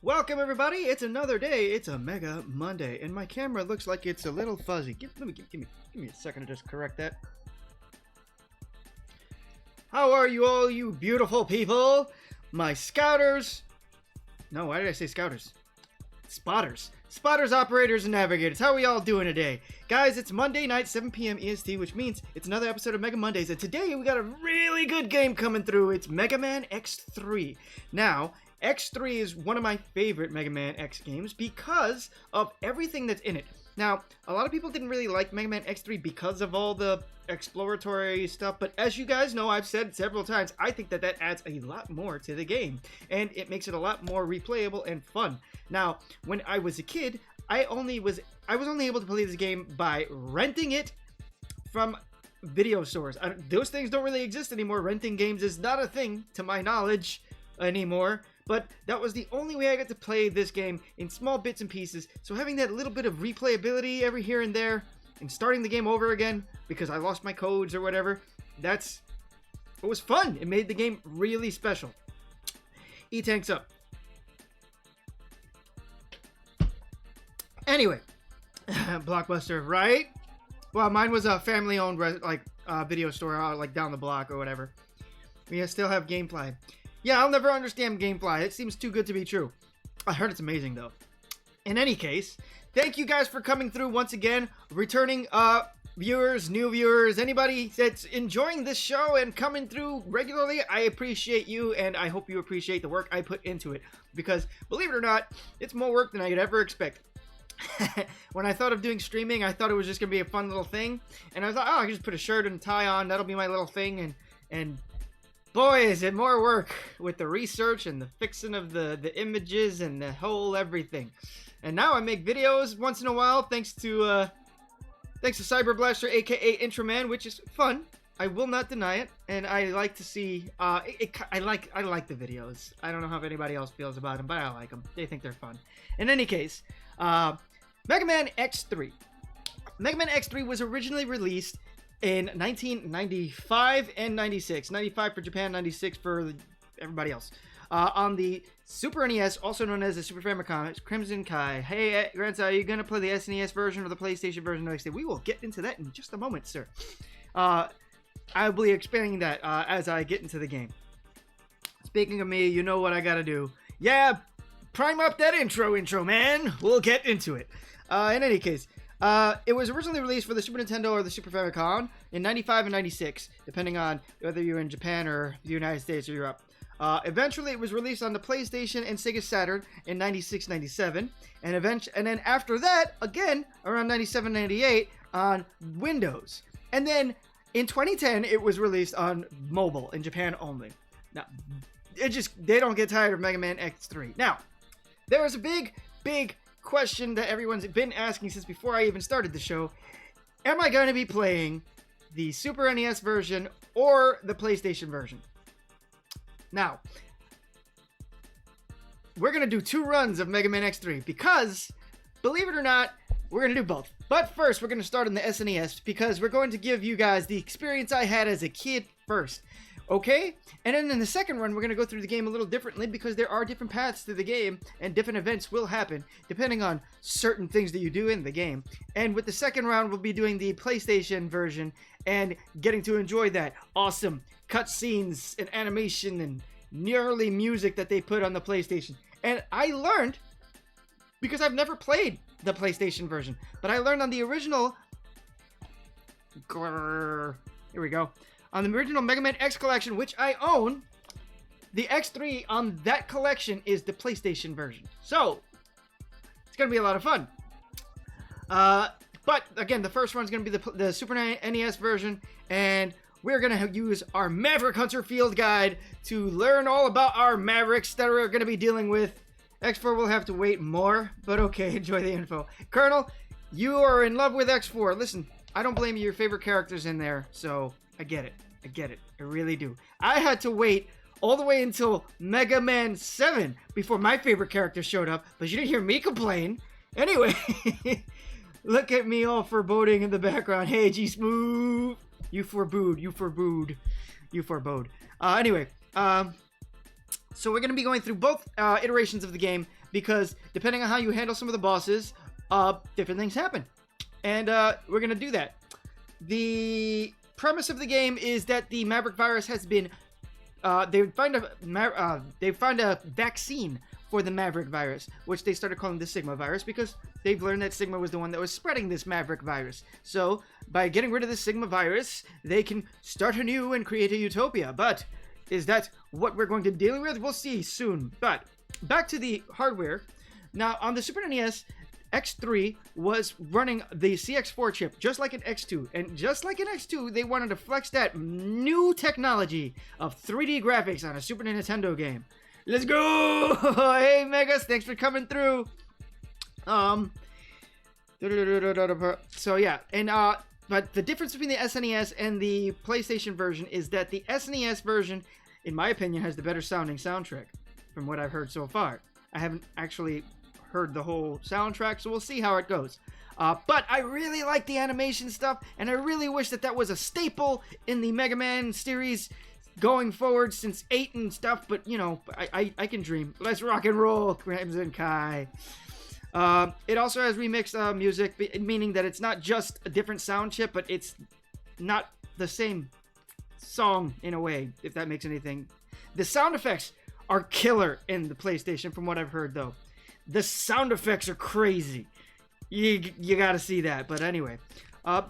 Welcome everybody, it's another day, it's a Mega Monday, and my camera looks like it's a little fuzzy. Give me a second to just correct that. How are you all, you beautiful people? My scouters... No, why did I say scouters? Spotters. Spotters, operators, and navigators. How are we all doing today? Guys, it's Monday night, 7 p.m. EST, which means it's another episode of Mega Mondays, and today we got a really good game coming through. It's Mega Man X3. Now, X3 is one of my favorite Mega Man X games because of everything that's in it. Now, a lot of people didn't really like Mega Man X3 because of all the exploratory stuff, but as you guys know, I've said several times, I think that adds a lot more to the game, and it makes it a lot more replayable and fun. Now, when I was a kid, I was only able to play this game by renting it from video stores. Those things don't really exist anymore. Renting games is not a thing, to my knowledge, anymore. But that was the only way I got to play this game in small bits and pieces. So having that little bit of replayability every here and there, and starting the game over again because I lost my codes or whatever, it was fun. It made the game really special. E-tanks up. Anyway, Blockbuster, right? Well, mine was a family-owned video store, like down the block or whatever. We still have Gamefly. Yeah, I'll never understand Gamefly. It seems too good to be true. I heard it's amazing, though. In any case, thank you guys for coming through once again. Returning viewers, new viewers, anybody that's enjoying this show and coming through regularly, I appreciate you, and I hope you appreciate the work I put into it. Because, believe it or not, it's more work than I could ever expect. When I thought of doing streaming, I thought it was just going to be a fun little thing. And I thought, oh, I can just put a shirt and tie on. That'll be my little thing. And boy, is it more work with the research and the fixing of the images and the whole everything. And now I make videos once in a while, thanks to Cyber Blaster, aka Intraman, which is fun. I will not deny it, and I like to see. I like the videos. I don't know how anybody else feels about them, but I like them. They think they're fun. In any case, Mega Man X3. Mega Man X3 was originally released in 1995 and 96. 95 for Japan, 96 for everybody else. On the Super NES, also known as the Super Famicom, it's Crimson Kai. Hey, Grencye, are you going to play the SNES version or the PlayStation version next day? We will get into that in just a moment, sir. I'll be explaining that as I get into the game. Speaking of me, you know what I got to do. Yeah, prime up that intro, man. We'll get into it. In any case, it was originally released for the Super Nintendo or the Super Famicom in 95 and 96, depending on whether you're in Japan or the United States or Europe. Eventually, it was released on the PlayStation and Sega Saturn in 96, 97, and then after that, again, around 97, 98, on Windows. And then, in 2010, it was released on mobile, in Japan only. Now, they don't get tired of Mega Man X3. Now, there was a big question that everyone's been asking since before I even started the show. Am I going to be playing the Super NES version or the PlayStation version? Now, we're going to do 2 runs of Mega Man X3 because, believe it or not, we're going to do both. But first, we're going to start on the SNES because we're going to give you guys the experience I had as a kid first. Okay? And then in the second run, we're going to go through the game a little differently because there are different paths to the game and different events will happen depending on certain things that you do in the game. And with the second round, we'll be doing the PlayStation version and getting to enjoy that awesome cutscenes and animation and gnarly music that they put on the PlayStation. And I learned, because I've never played the PlayStation version, but I learned on the original... Here we go. On the original Mega Man X collection, which I own, the X3 on that collection is the PlayStation version. So, it's going to be a lot of fun. But, again, the first one's going to be the Super NES version, and we're going to use our Maverick Hunter Field Guide to learn all about our Mavericks that we're going to be dealing with. X4 will have to wait more, but okay, enjoy the info. Colonel, you are in love with X4. Listen, I don't blame you. Your favorite character's in there, so... I get it. I really do. I had to wait all the way until Mega Man 7 before my favorite character showed up, but you didn't hear me complain. Anyway, look at me all foreboding in the background. Hey, G-Smooth. You forebode. Anyway, So we're going to be going through both iterations of the game. because depending on how you handle some of the bosses, different things happen. And we're going to do that. The premise of the game is that the Maverick virus has been... they find a vaccine for the Maverick virus, which they started calling the Sigma virus because they've learned that Sigma was the one that was spreading this Maverick virus. So, by getting rid of the Sigma virus, they can start anew and create a Utopia. But, is that what we're going to deal with? We'll see soon. But, back to the hardware. Now, on the Super NES, X3 was running the CX4 chip, just like an X2. And just like an X2, they wanted to flex that new technology of 3D graphics on a Super Nintendo game. Let's go! Hey, Megas, thanks for coming through. So yeah, and but the difference between the SNES and the PlayStation version is that the SNES version, in my opinion, has the better sounding soundtrack from what I've heard so far. I haven't actually heard the whole soundtrack, so we'll see how it goes. But I really like the animation stuff, and I really wish that that was a staple in the Mega Man series going forward since 8 and stuff, but you know, I can dream. Let's rock and roll, Grencye. It also has remixed music, meaning that it's not just a different sound chip, but it's not the same song in a way, if that makes anything. The sound effects are killer in the PlayStation, from what I've heard, though. The sound effects are crazy. You gotta see that. But anyway,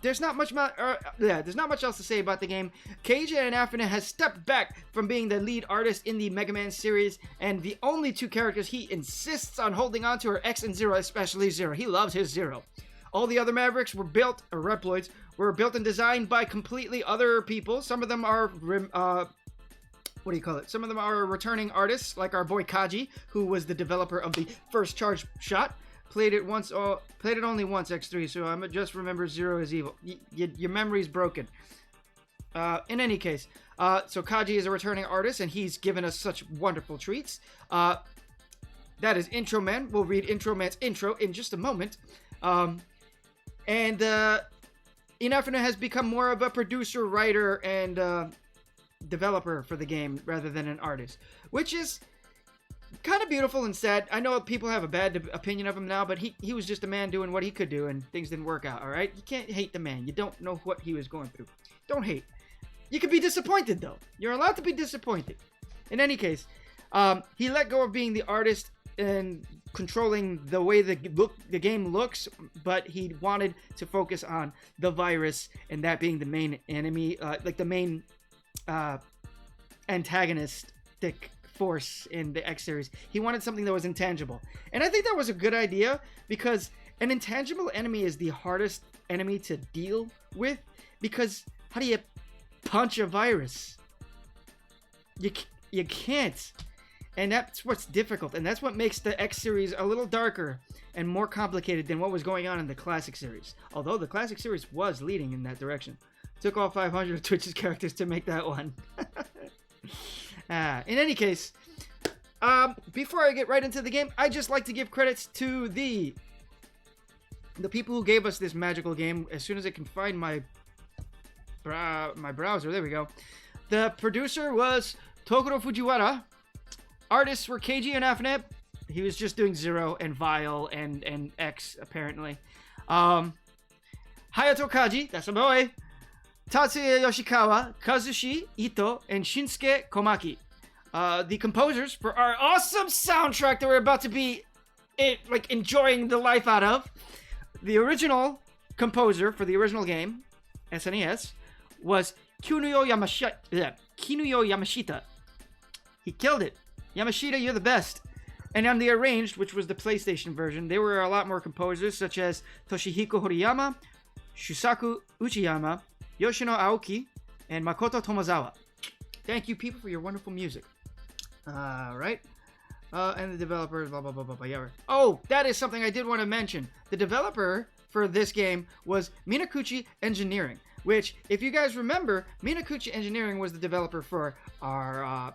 there's not much else to say about the game. Keiji Inafune has stepped back from being the lead artist in the Mega Man series, and the only two characters he insists on holding on to are X and Zero, especially Zero. He loves his Zero. All the other Mavericks were built, or Reploids, were built and designed by completely other people. Some of them are what do you call it? Some of them are returning artists, like our boy Kaji, who was the developer of the first Charge Shot. Played it only once, X3, so I just remember Zero is evil. Your memory's broken. In any case, so Kaji is a returning artist, and he's given us such wonderful treats. That is Intro Man. We'll read Intro Man's intro in just a moment. Inafune has become more of a producer, writer, and developer for the game rather than an artist, which is kind of beautiful and sad. I know people have a bad opinion of him now, but he was just a man doing what he could do, and things didn't work out, alright? You can't hate the man. You don't know what he was going through. Don't hate. You can be disappointed, though. You're allowed to be disappointed. In any case, he let go of being the artist and controlling the way the game looks, but he wanted to focus on the virus, and that being the main enemy, like the main antagonistic force in the X series. He wanted something that was intangible, and I think that was a good idea, because an intangible enemy is the hardest enemy to deal with, because how do you punch a virus? You can't, and that's what's difficult, and that's what makes the X series a little darker and more complicated than what was going on in the classic series, although the classic series was leading in that direction. Took all 500 of Twitch's characters to make that one. In any case, before I get right into the game, I'd just like to give credits to the people who gave us this magical game. As soon as I can find my browser, there we go. The producer was Tokuro Fujiwara. Artists were Keiji Inafune. He was just doing Zero and Vile and X, apparently. Hayato Kaji, that's a boy. Tatsuya Yoshikawa, Kazushi Ito, and Shinsuke Komaki. The composers for our awesome soundtrack that we're about to be enjoying the life out of. The original composer for the original game, SNES, was Kinuyo Yamashita. He killed it. Yamashita, you're the best. And on the arranged, which was the PlayStation version, there were a lot more composers, such as Toshihiko Horiyama, Shusaku Uchiyama, Yoshino Aoki, and Makoto Tomozawa. Thank you, people, for your wonderful music. Right? And the developer, blah, blah, blah, blah, blah, yeah. Oh, that is something I did want to mention. The developer for this game was Minakuchi Engineering, which, if you guys remember, Minakuchi Engineering was the developer for our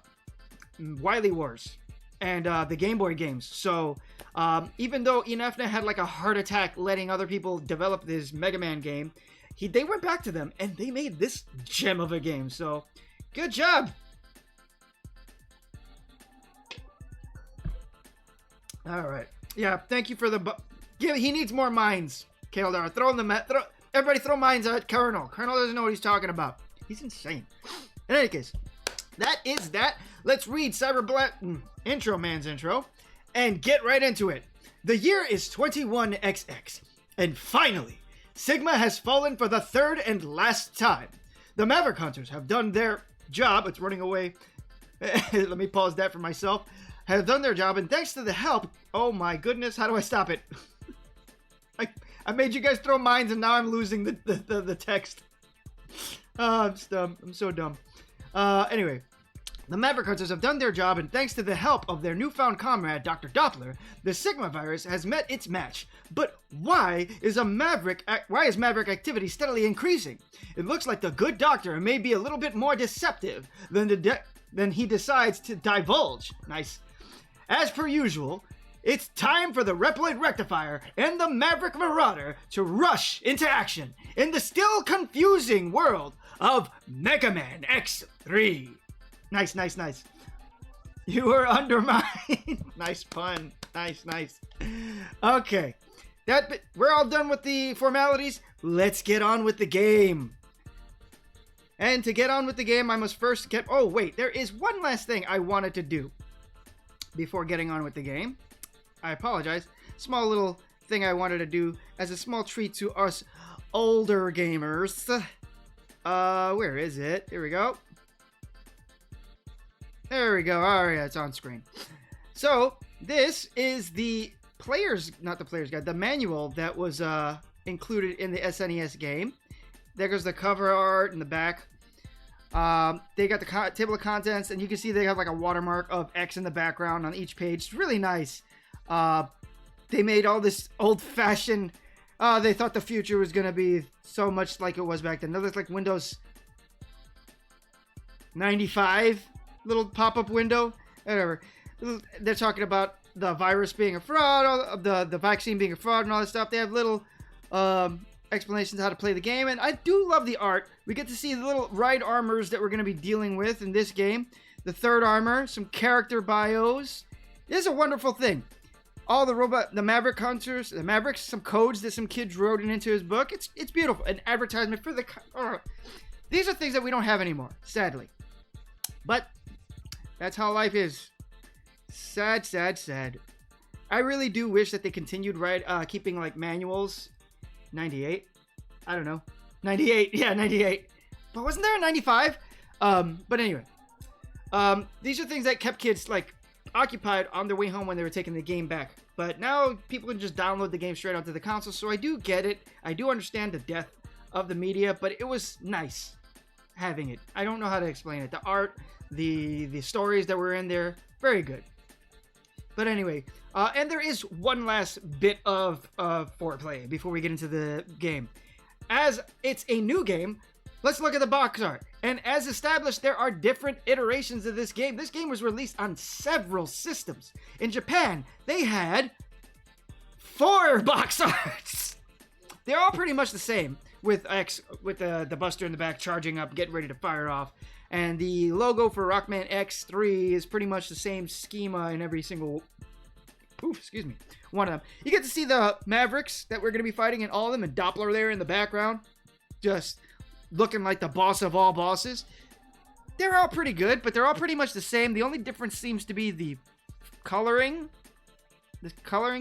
Wily Wars and the Game Boy games. So, even though Inafune had like a heart attack letting other people develop this Mega Man game, they went back to them, and they made this gem of a game. So, good job! All right. Yeah, thank you for the... he needs more mines, Kaldar. Throw him the... Everybody throw mines at Colonel. Colonel doesn't know what he's talking about. He's insane. In any case, that is that. Let's read Cyberblack Intro Man's intro and get right into it. The year is 21XX, and finally, Sigma has fallen for the third and last time. The Maverick Hunters have done their job. It's running away. Let me pause that for myself. Have done their job, and thanks to the help... Oh my goodness, how do I stop it? I made you guys throw mines, and now I'm losing the text. I'm dumb. I'm so dumb. Anyway, the Maverick Hunters have done their job, and thanks to the help of their newfound comrade, Dr. Doppler, the Sigma virus has met its match. But why is Maverick activity steadily increasing? It looks like the good doctor may be a little bit more deceptive than he decides to divulge. Nice. As per usual, it's time for the Reploid Rectifier and the Maverick Marauder to rush into action in the still confusing world of Mega Man X3. Nice, nice, nice. You were undermined. Nice pun. Nice, nice. Okay. We're all done with the formalities. Let's get on with the game. And to get on with the game, I must first get... Oh, wait. There is one last thing I wanted to do before getting on with the game. I apologize. Small little thing I wanted to do as a small treat to us older gamers. Where is it? Here we go. There we go. All right, it's on screen. So, this is the not the player's guide, the manual that was included in the SNES game. There goes the cover art in the back. They got the table of contents, and you can see they have like a watermark of X in the background on each page. It's really nice. They made all this old-fashioned... they thought the future was going to be so much like it was back then. It looks like Windows 95 little pop-up window. Whatever. They're talking about the virus being a fraud, the vaccine being a fraud, and all that stuff. They have little explanations how to play the game, and I do love the art. We get to see the little ride armors that we're going to be dealing with in this game. The third armor, some character bios. It is a wonderful thing. All the Maverick Hunters, the Mavericks, some codes that some kids wrote into his book. It's beautiful. An advertisement for the... These are things that we don't have anymore, sadly. But that's how life is. Sad, sad, sad. I really do wish that they continued keeping like manuals. 98? I don't know. 98. Yeah, 98. But wasn't there a 95? But anyway. These are things that kept kids like occupied on their way home when they were taking the game back. But now people can just download the game straight onto the console, so I do get it. I do understand the death of the media, but it was nice having it. I don't know how to explain it. The art, the stories that were in there, very good. But anyway, and there is one last bit of foreplay before we get into the game. As it's a new game, let's look at the box art. And as established, there are different iterations of this game. This game was released on several systems. In Japan, they had 4 box arts. They're all pretty much the same, with the Buster in the back charging up, getting ready to fire off. And the logo for Rockman X3 is pretty much the same schema in every single one of them. You get to see the Mavericks that we're going to be fighting in all of them, and Doppler there in the background, just looking like the boss of all bosses. They're all pretty good, but they're all pretty much the same. The only difference seems to be the coloring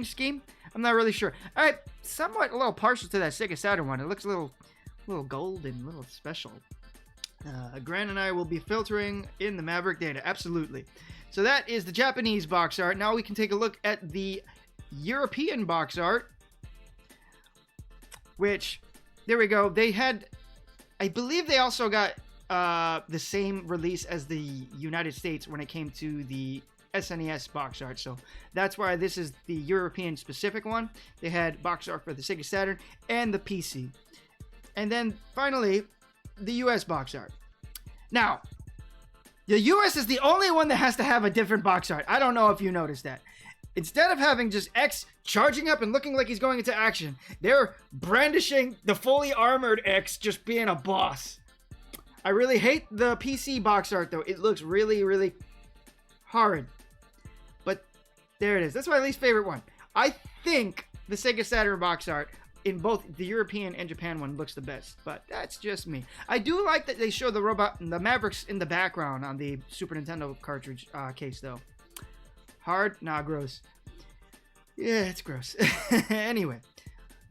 scheme. I'm not really sure. I'm somewhat a little partial to that Sega Saturn one. It looks a little golden, a little special. Gran and I will be filtering in the Maverick data. Absolutely. So that is the Japanese box art. Now we can take a look at the European box art, which, there we go. They had, I believe they also got the same release as the United States when it came to the SNES box art. So that's why this is the European specific one. They had box art for the Sega Saturn and the PC. And then finally, the US box art. Now, the US is the only one that has to have a different box art. I don't know if you noticed that. Instead of having just X charging up and looking like he's going into action, they're brandishing the fully armored X just being a boss. I really hate the PC box art though. It looks really, really horrid. But There it is. That's my least favorite one. I think the Sega Saturn box art in both the European and Japan one looks the best, but that's just me. I do like that they show the Mavericks in the background on the Super Nintendo cartridge case, though. Hard? Nah, gross. Yeah, it's gross. Anyway,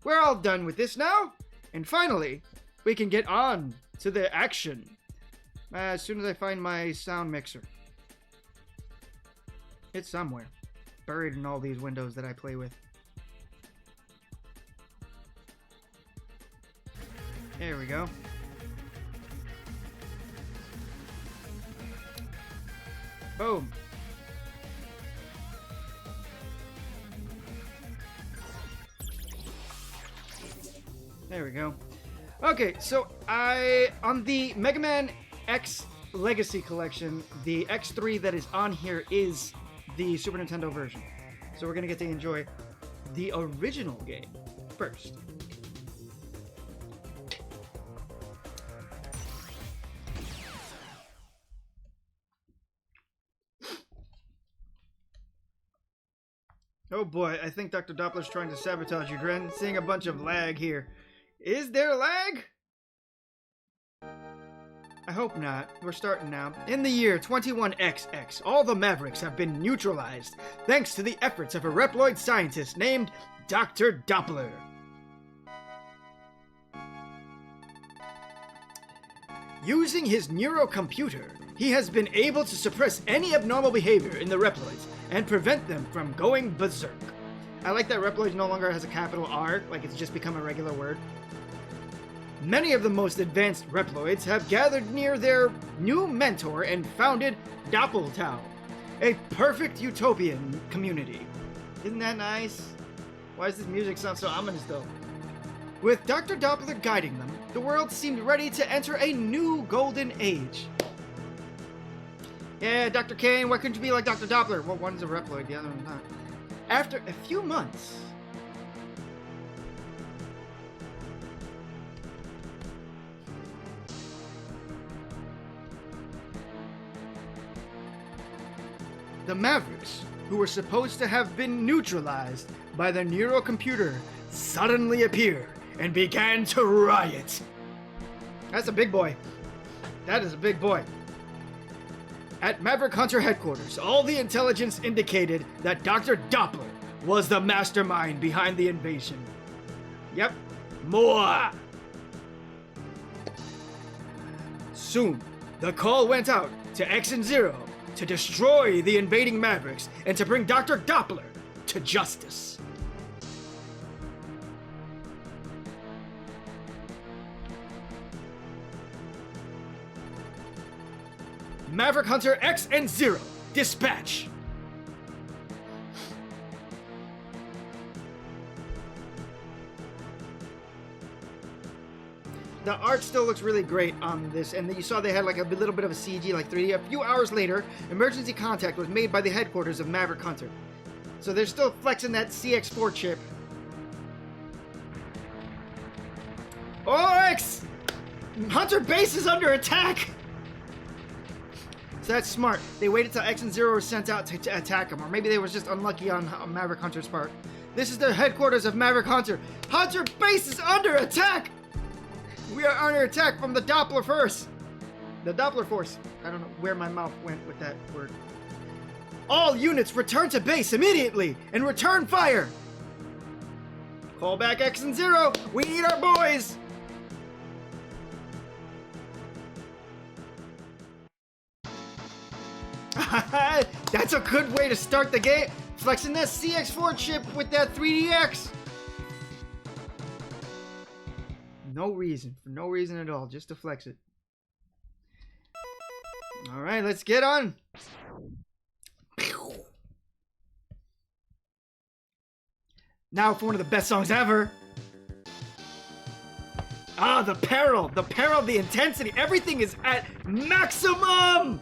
we're all done with this now, and finally, we can get on to the action. As soon as I find my sound mixer. It's somewhere, buried in all these windows that I play with. There we go. Boom. There we go. Okay, so on the Mega Man X Legacy Collection, the X3 that is on here is the Super Nintendo version. So we're gonna get to enjoy the original game first. Oh boy, I think Dr. Doppler's trying to sabotage you, Gren. Seeing a bunch of lag here. Is there lag? I hope not. We're starting now. In the year 21XX, all the Mavericks have been neutralized thanks to the efforts of a Reploid scientist named Dr. Doppler. Using his neurocomputer, he has been able to suppress any abnormal behavior in the Reploids and prevent them from going berserk. I like that Reploid no longer has a capital R, like it's just become a regular word. Many of the most advanced Reploids have gathered near their new mentor and founded Doppeltown, a perfect utopian community. Isn't that nice? Why does this music sound so ominous though? With Dr. Doppler guiding them, the world seemed ready to enter a new golden age. Yeah, Dr. Kane, why couldn't you be like Dr. Doppler? Well, one's a Reploid, the other one's not. After a few months, the Mavericks, who were supposed to have been neutralized by the neurocomputer, suddenly appeared and began to riot. That's a big boy. That is a big boy. At Maverick Hunter headquarters, all the intelligence indicated that Dr. Doppler was the mastermind behind the invasion. Yep, more. Soon, the call went out to X and Zero to destroy the invading Mavericks and to bring Dr. Doppler to justice. Maverick Hunter X and Zero, dispatch! The art still looks really great on this, and you saw they had like a little bit of a CG, like 3D. A few hours later, emergency contact was made by the headquarters of Maverick Hunter. So they're still flexing that CX4 chip. OX! Hunter base is under attack! So that's smart. They waited till X and Zero were sent out to attack him, or maybe they was just unlucky on Maverick Hunter's part. This is the headquarters of Maverick Hunter. Hunter base is under attack! We are under attack from the Doppler Force. The Doppler Force. I don't know where my mouth went with that word. All units return to base immediately and return fire. Call back X and Zero. We need our boys. That's a good way to start the game. Flexing that CX4 chip with that 3DX. No reason. For no reason at all. Just to flex it. Alright, let's get on. Now for one of the best songs ever. Ah, the peril. The peril, the intensity. Everything is at maximum.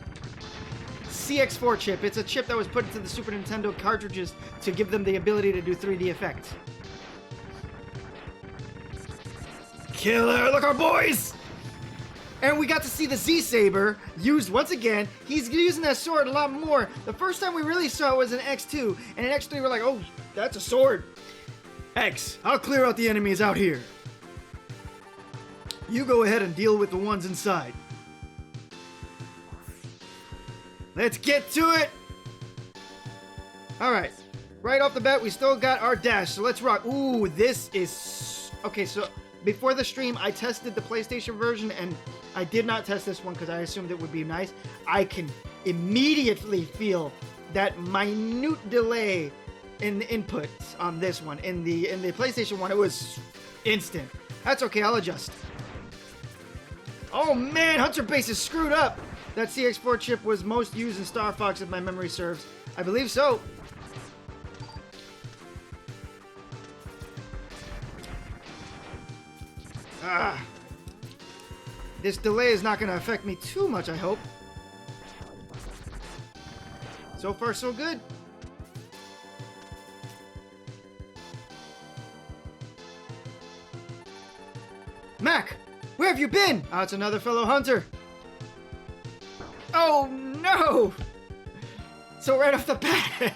CX4 chip. It's a chip that was put into the Super Nintendo cartridges to give them the ability to do 3D effects. Killer! Look, our boys! And we got to see the Z-Saber used once again. He's using that sword a lot more. The first time we really saw it was in X2. And in X3 we're like, oh, that's a sword. X, I'll clear out the enemies out here. You go ahead and deal with the ones inside. Let's get to it. Alright. Right off the bat, we still got our dash. So let's rock. Ooh, this is... Okay, so before the stream, I tested the PlayStation version and I did not test this one because I assumed it would be nice. I can immediately feel that minute delay in the inputs on this one. In the PlayStation one, it was instant. That's okay, I'll adjust. Oh man, Hunter Base is screwed up. That CX4 chip was most used in Star Fox if my memory serves. I believe so. Ah. This delay is not going to affect me too much, I hope. So far, so good. Mac, where have you been? Oh, it's another fellow hunter. Oh, no! So right off the bat,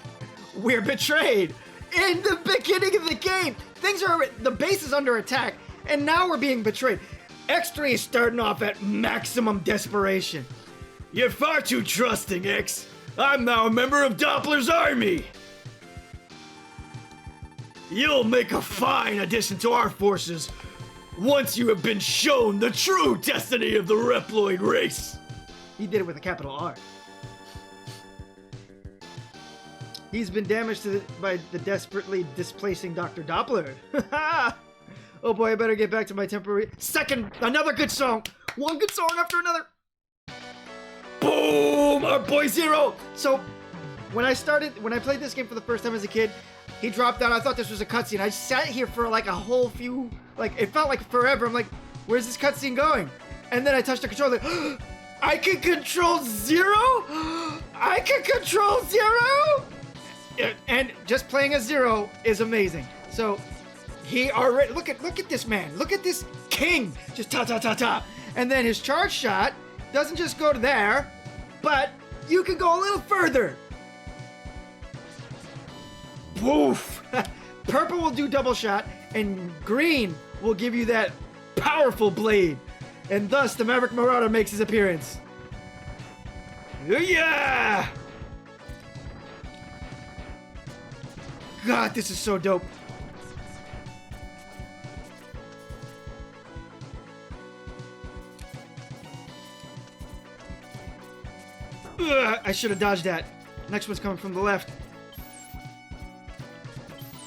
we're betrayed. In the beginning of the game, the base is under attack, and now we're being betrayed. X3 is starting off at maximum desperation. You're far too trusting, X. I'm now a member of Doppler's army. You'll make a fine addition to our forces once you have been shown the true destiny of the Reploid race. He did it with a capital R. He's been damaged by the desperately displacing Dr. Doppler. Oh boy, I better get back to my temporary... Another good song! One good song after another! Boom! Our boy Zero! So, when I played this game for the first time as a kid, he dropped down. I thought this was a cutscene. I sat here for like a whole few... it felt like forever. I'm like, where's this cutscene going? And then I touched the controller. I can control Zero? I can control Zero? And just playing as Zero is amazing. So... He already look at this man. Look at this king. Just ta. And then his charge shot doesn't just go to there, but you can go a little further. Woof. Purple will do double shot, and green will give you that powerful blade. And thus the Maverick Marauder makes his appearance. Yeah! God, this is so dope. I should have dodged that. Next one's coming from the left.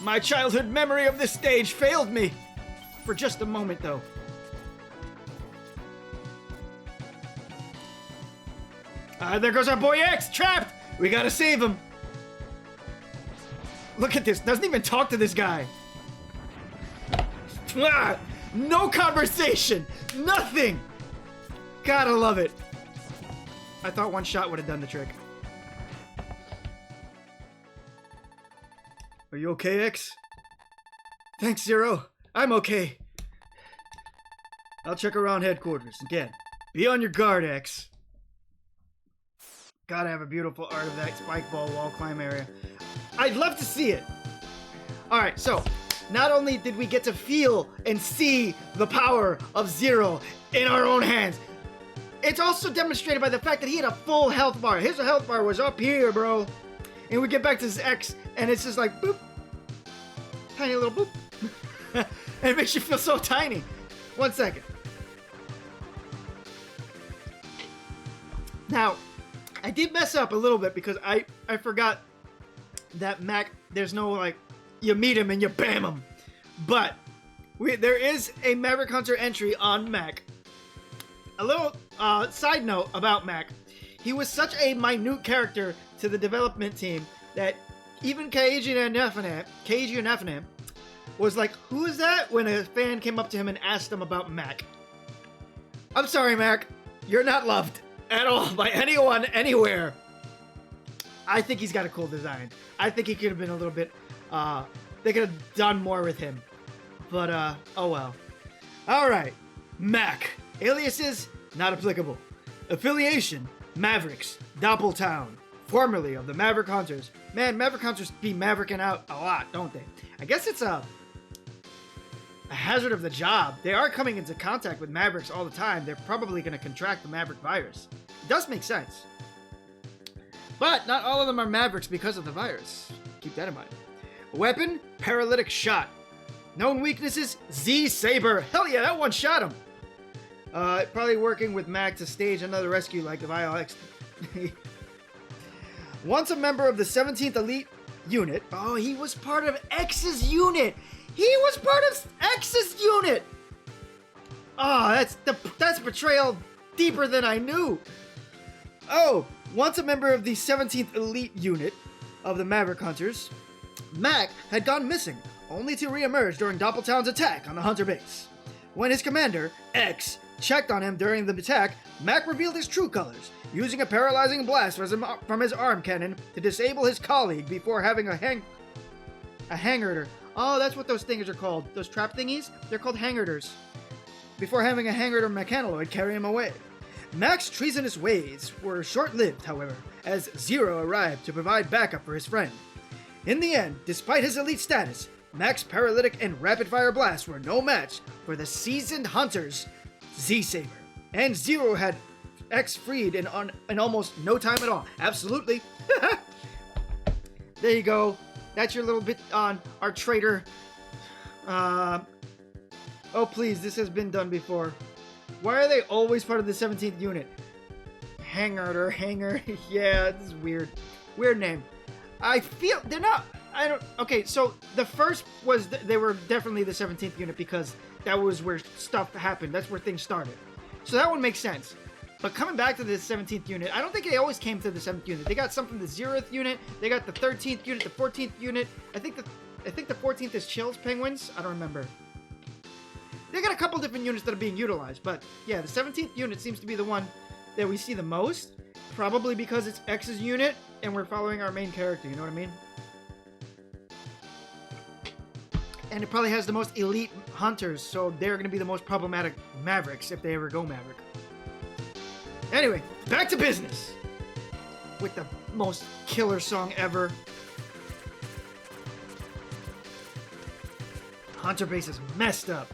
My childhood memory of this stage failed me. For just a moment, though. There goes our boy X, trapped! We gotta save him. Look at this, doesn't even talk to this guy. No conversation, nothing. Gotta love it. I thought one shot would have done the trick. Are you okay, X? Thanks, Zero. I'm okay. I'll check around headquarters again. Be on your guard, X. Gotta have a beautiful art of that spike ball wall climb area. I'd love to see it. Alright, so not only did we get to feel and see the power of Zero in our own hands, it's also demonstrated by the fact that he had a full health bar. His health bar was up here, bro. And we get back to this X, and it's just like, boop. Tiny little boop. And it makes you feel so tiny. 1 second. Now, I did mess up a little bit because I forgot that Mac, there's no, like, you meet him and you bam him. But there is a Maverick Hunter entry on Mac. A little side note about Mac. He was such a minute character to the development team that even Keiji Inafune was like, who is that? When a fan came up to him and asked him about Mac. I'm sorry, Mac. You're not loved at all by anyone, anywhere. I think he's got a cool design. I think he could have been a little bit, they could have done more with him. But, oh well. Alright. Mac. Aliases, Not applicable. Affiliation, Mavericks, Doppeltown, formerly of the Maverick Hunters. Man, Maverick Hunters be mavericking out a lot, don't they? I guess it's a hazard of the job. They are coming into contact with Mavericks all the time. They're probably going to contract the Maverick virus. It does make sense. But not all of them are Mavericks because of the virus. Keep that in mind. Weapon, Paralytic Shot. Known weaknesses, Z-Saber. Hell yeah, that one shot him. Probably working with Mac to stage another rescue like the VIOX. Once a member of the 17th Elite Unit. Oh, he was part of X's unit. He was part of X's unit. Oh, that's betrayal deeper than I knew. Oh, once a member of the 17th Elite Unit of the Maverick Hunters, Mac had gone missing, only to re-emerge during Doppeltown's attack on the Hunter base. When his commander, X, checked on him during the attack, Mac revealed his true colors, using a paralyzing blast from his arm cannon to disable his colleague before having a hangirder. Oh, that's what those things are called. Those trap thingies? They're called hangarders. Before having a hangirder mechanaloid carry him away. Mac's treasonous ways were short-lived, however, as Zero arrived to provide backup for his friend. In the end, despite his elite status, Mac's paralytic and rapid-fire blasts were no match for the seasoned Hunter's Z-Saber. And Zero had X freed in almost no time at all. Absolutely. There you go. That's your little bit on our traitor. Oh, please, this has been done before. Why are they always part of the 17th unit? Hanger. Yeah, this is weird. Weird name. I feel they're not. I don't. Okay, so the first was they were definitely the 17th unit because that was where stuff happened. That's where things started. So that one makes sense. But coming back to the 17th unit, I don't think they always came to the 7th unit. They got some from the 0th unit. They got the 13th unit, the 14th unit. I think the 14th is Chill's Penguins. I don't remember. They got a couple different units that are being utilized, but yeah, the 17th unit seems to be the one that we see the most. Probably because it's X's unit and we're following our main character. You know what I mean? And it probably has the most elite hunters, so they're going to be the most problematic Mavericks if they ever go Maverick. Anyway, back to business. With the most killer song ever. Hunter base is messed up.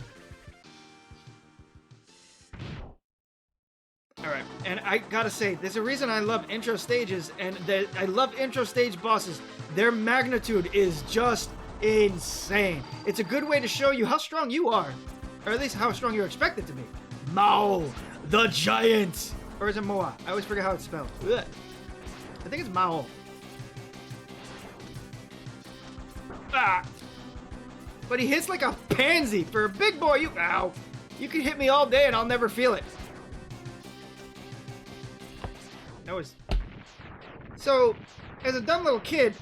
Alright, and I gotta say, there's a reason I love intro stages, and I love intro stage bosses. Their magnitude is just insane. It's a good way to show you how strong you are. Or at least how strong you're expected to be. Mao, the Giant! Or is it Moa? I always forget how it's spelled. Ugh. I think it's Mao. Ah! But he hits like a pansy. For a big boy, ow! You can hit me all day and I'll never feel it. That was... So, as a dumb little kid,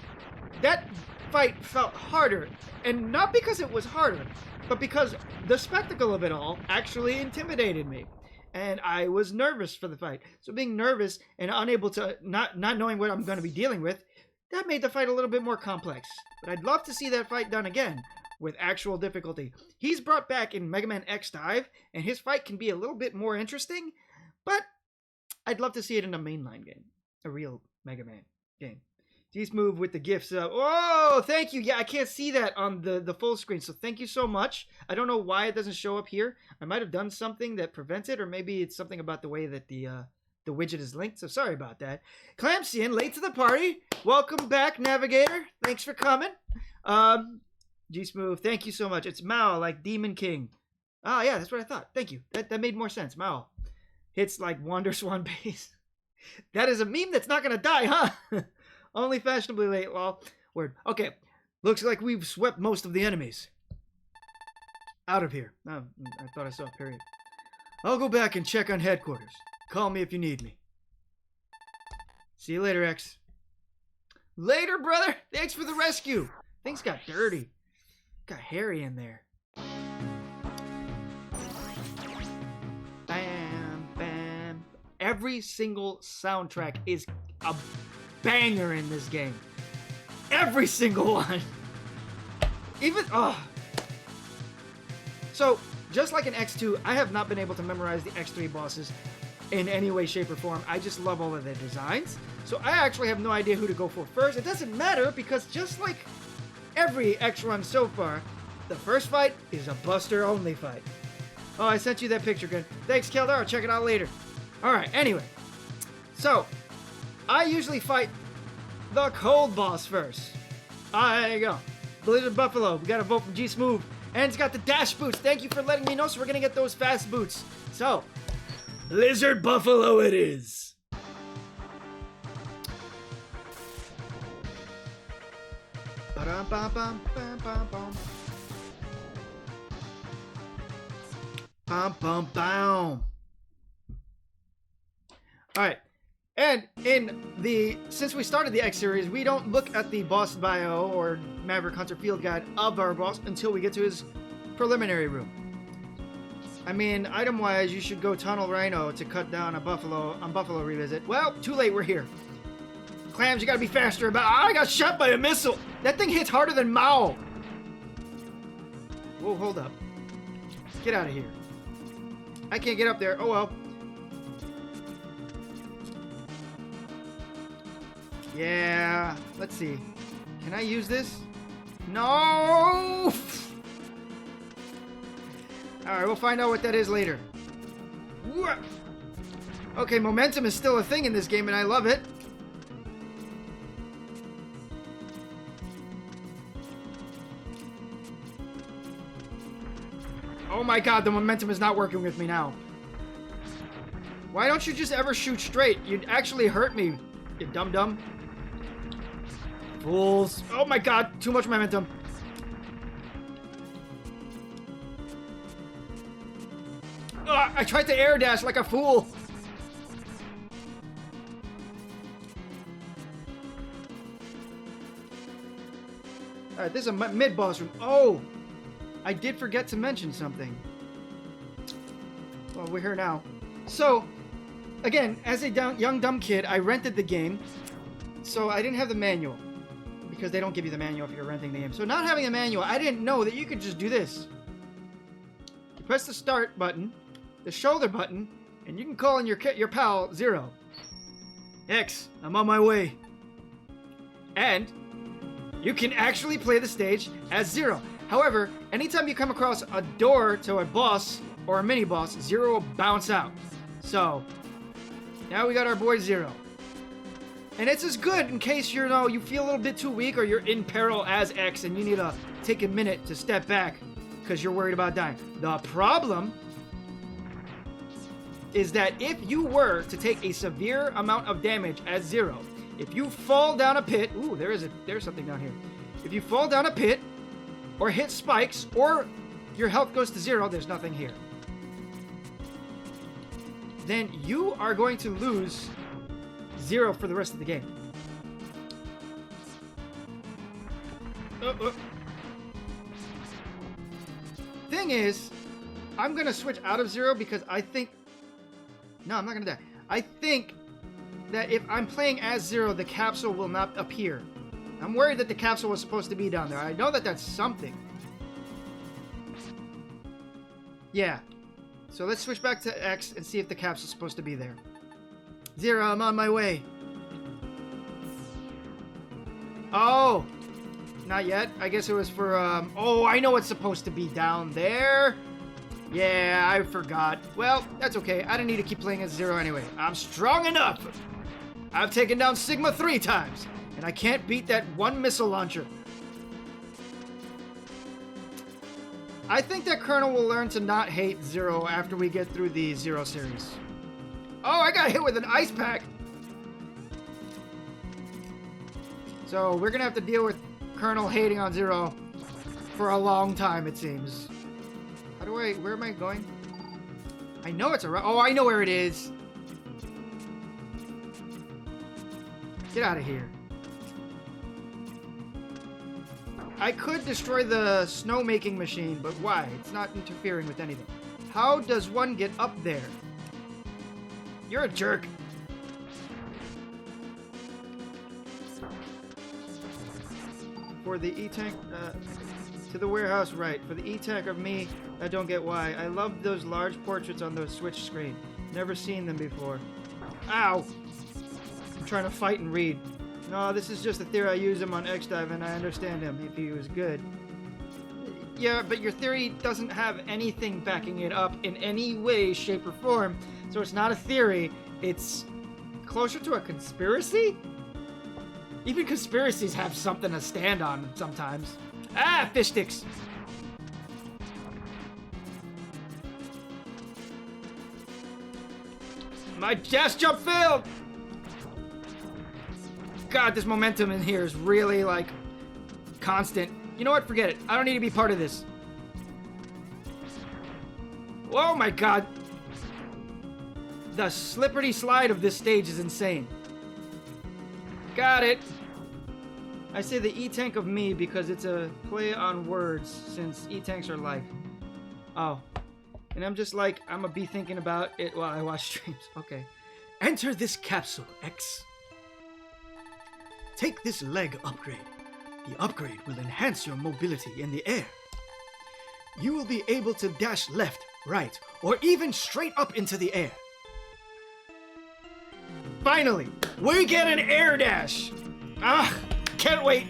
that fight felt harder. And not because it was harder, but because the spectacle of it all actually intimidated me. And I was nervous for the fight. So being nervous and unable to, not knowing what I'm going to be dealing with, that made the fight a little bit more complex. But I'd love to see that fight done again with actual difficulty. He's brought back in Mega Man X Dive, and his fight can be a little bit more interesting, but I'd love to see it in a mainline game. A real Mega Man game. He's moved with the gifts up. Oh, thank you. Yeah, I can't see that on the full screen, so thank you so much. I don't know why it doesn't show up here. I might have done something that prevents it, or maybe it's something about the way that the widget is linked, so sorry about that. Clamsian, late to the party. Welcome back, Navigator. Thanks for coming. G-Smooth, thank you so much. It's Mao, like Demon King. Ah, yeah, that's what I thought. Thank you. That made more sense. Mao. Hits like Wander Swan base. That is a meme that's not going to die, huh? Only fashionably late, lol. Word. Okay. Looks like we've swept most of the enemies. Out of here. Oh, I thought I saw a period. I'll go back and check on headquarters. Call me if you need me. See you later, X. Later, brother! Thanks for the rescue! Things got dirty. Got hairy in there. Bam, bam. Every single soundtrack is a banger in this game. Every single one. Even, So, just like in X2, I have not been able to memorize the X3 bosses. in any way, shape, or form. I just love all of their designs. So I actually have no idea who to go for first. It doesn't matter because just like every X run so far, the first fight is a Buster only fight. Oh, I sent you that picture, good. Thanks, Keldar. I'll check it out later. Alright, anyway. So, I usually fight the cold boss first. There you go. Blizzard Buffalo. We got a vote from G Smooth. And it's got the dash boots. Thank you for letting me know, so we're gonna get those fast boots. So, Lizard Buffalo it is. Ba-dum-bum-bum-bum-bum-bum. Bum-bum-bum. Alright. And since we started the X series, we don't look at the boss bio or Maverick Hunter field guide of our boss until we get to his preliminary room. I mean, item-wise, you should go Tunnel Rhino to cut down a Buffalo Revisit. Well, too late, we're here. Clams, you gotta be faster about. I got shot by a missile! That thing hits harder than Mao! Whoa, hold up. Get out of here. I can't get up there. Oh well. Yeah, let's see. Can I use this? No! Alright, we'll find out what that is later. Okay, momentum is still a thing in this game, and I love it. Oh my god, the momentum is not working with me now. Why don't you just ever shoot straight? You'd actually hurt me, you dum-dum. Fools. Oh my god, too much momentum. Ugh, I tried to air dash like a fool. Alright, this is a mid-boss room. Oh! I did forget to mention something. Well, we're here now. So, again, as a young dumb kid, I rented the game. So I didn't have the manual. Because they don't give you the manual if you're renting the game. So not having a manual, I didn't know that you could just do this. You press the start button, the shoulder button, and you can call in your pal, Zero. X, I'm on my way. And you can actually play the stage as Zero. However, anytime you come across a door to a boss or a mini-boss, Zero will bounce out. So, now we got our boy Zero. And it's as good in case you feel a little bit too weak or you're in peril as X and you need to take a minute to step back because you're worried about dying. The problem is that if you were to take a severe amount of damage as Zero, if you fall down a pit, ooh, there's something down here. If you fall down a pit, or hit spikes, or your health goes to 0, there's nothing here. Then you are going to lose 0 for the rest of the game. Thing is, I'm going to switch out of 0 because I think... No, I'm not going to die. I think that if I'm playing as 0, the capsule will not appear. I'm worried that the capsule was supposed to be down there. I know that that's something. Yeah. So let's switch back to X and see if the capsule's supposed to be there. 0, I'm on my way. Oh! Not yet. I guess it was for, Oh, I know what's supposed to be down there. Yeah, I forgot. Well, that's okay. I didn't need to keep playing as 0 anyway. I'm strong enough! I've taken down Sigma 3 times! And I can't beat that one missile launcher. I think that Colonel will learn to not hate 0 after we get through the 0 series. Oh, I got hit with an ice pack! So, we're gonna have to deal with Colonel hating on 0 for a long time, it seems. Where am I going? I know it's around. Oh, I know where it is! Get out of here. I could destroy the snow-making machine, but why? It's not interfering with anything. How does one get up there? You're a jerk. For the E-Tank, to the warehouse, right. For the E-Tank of me, I don't get why. I love those large portraits on the Switch screen. Never seen them before. Ow! I'm trying to fight and read. No, this is just a theory. I use him on X-Dive, and I understand him if he was good. Yeah, but your theory doesn't have anything backing it up in any way, shape, or form. So it's not a theory. It's closer to a conspiracy? Even conspiracies have something to stand on sometimes. Ah, fish sticks! My dash jump failed! God, this momentum in here is really, like, constant. You know what? Forget it. I don't need to be part of this. Oh my god. The slippery slide of this stage is insane. Got it. I say the E-Tank of me because it's a play on words since E-Tanks are life. Oh. And I'm just like, I'm gonna be thinking about it while I watch streams. Okay. Enter this capsule, X. Take this leg upgrade. The upgrade will enhance your mobility in the air. You will be able to dash left, right, or even straight up into the air. Finally, we get an air dash! Ah, can't wait!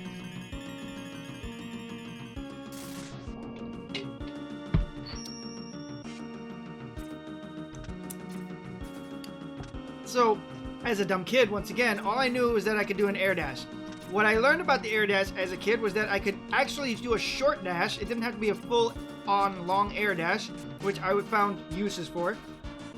So, as a dumb kid, once again, all I knew was that I could do an air dash. What I learned about the air dash as a kid was that I could actually do a short dash. It didn't have to be a full-on long air dash, which I found uses for.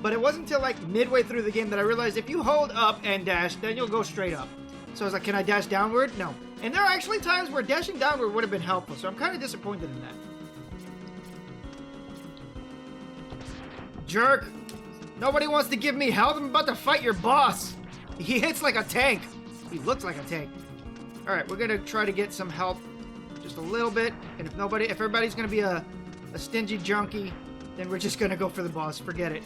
But it wasn't until like midway through the game that I realized if you hold up and dash, then you'll go straight up. So I was like, can I dash downward? No. And there are actually times where dashing downward would have been helpful, so I'm kind of disappointed in that. Jerk! Nobody wants to give me health. I'm about to fight your boss. He hits like a tank. He looks like a tank. Alright, we're gonna try to get some help. Just a little bit. And if everybody's gonna be a stingy junkie, then we're just gonna go for the boss. Forget it.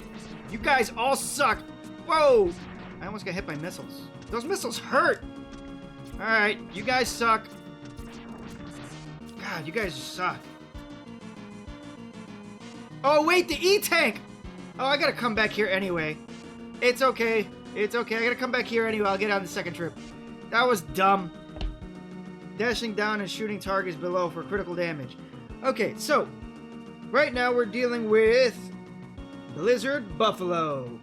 You guys all suck. Whoa! I almost got hit by missiles. Those missiles hurt! Alright, you guys suck. God, you guys suck. Oh wait, the E-Tank! Oh, I gotta come back here anyway. It's okay. It's okay. I gotta come back here anyway. I'll get on the second trip. That was dumb. Dashing down and shooting targets below for critical damage. Okay, so right now we're dealing with Blizzard Buffalo.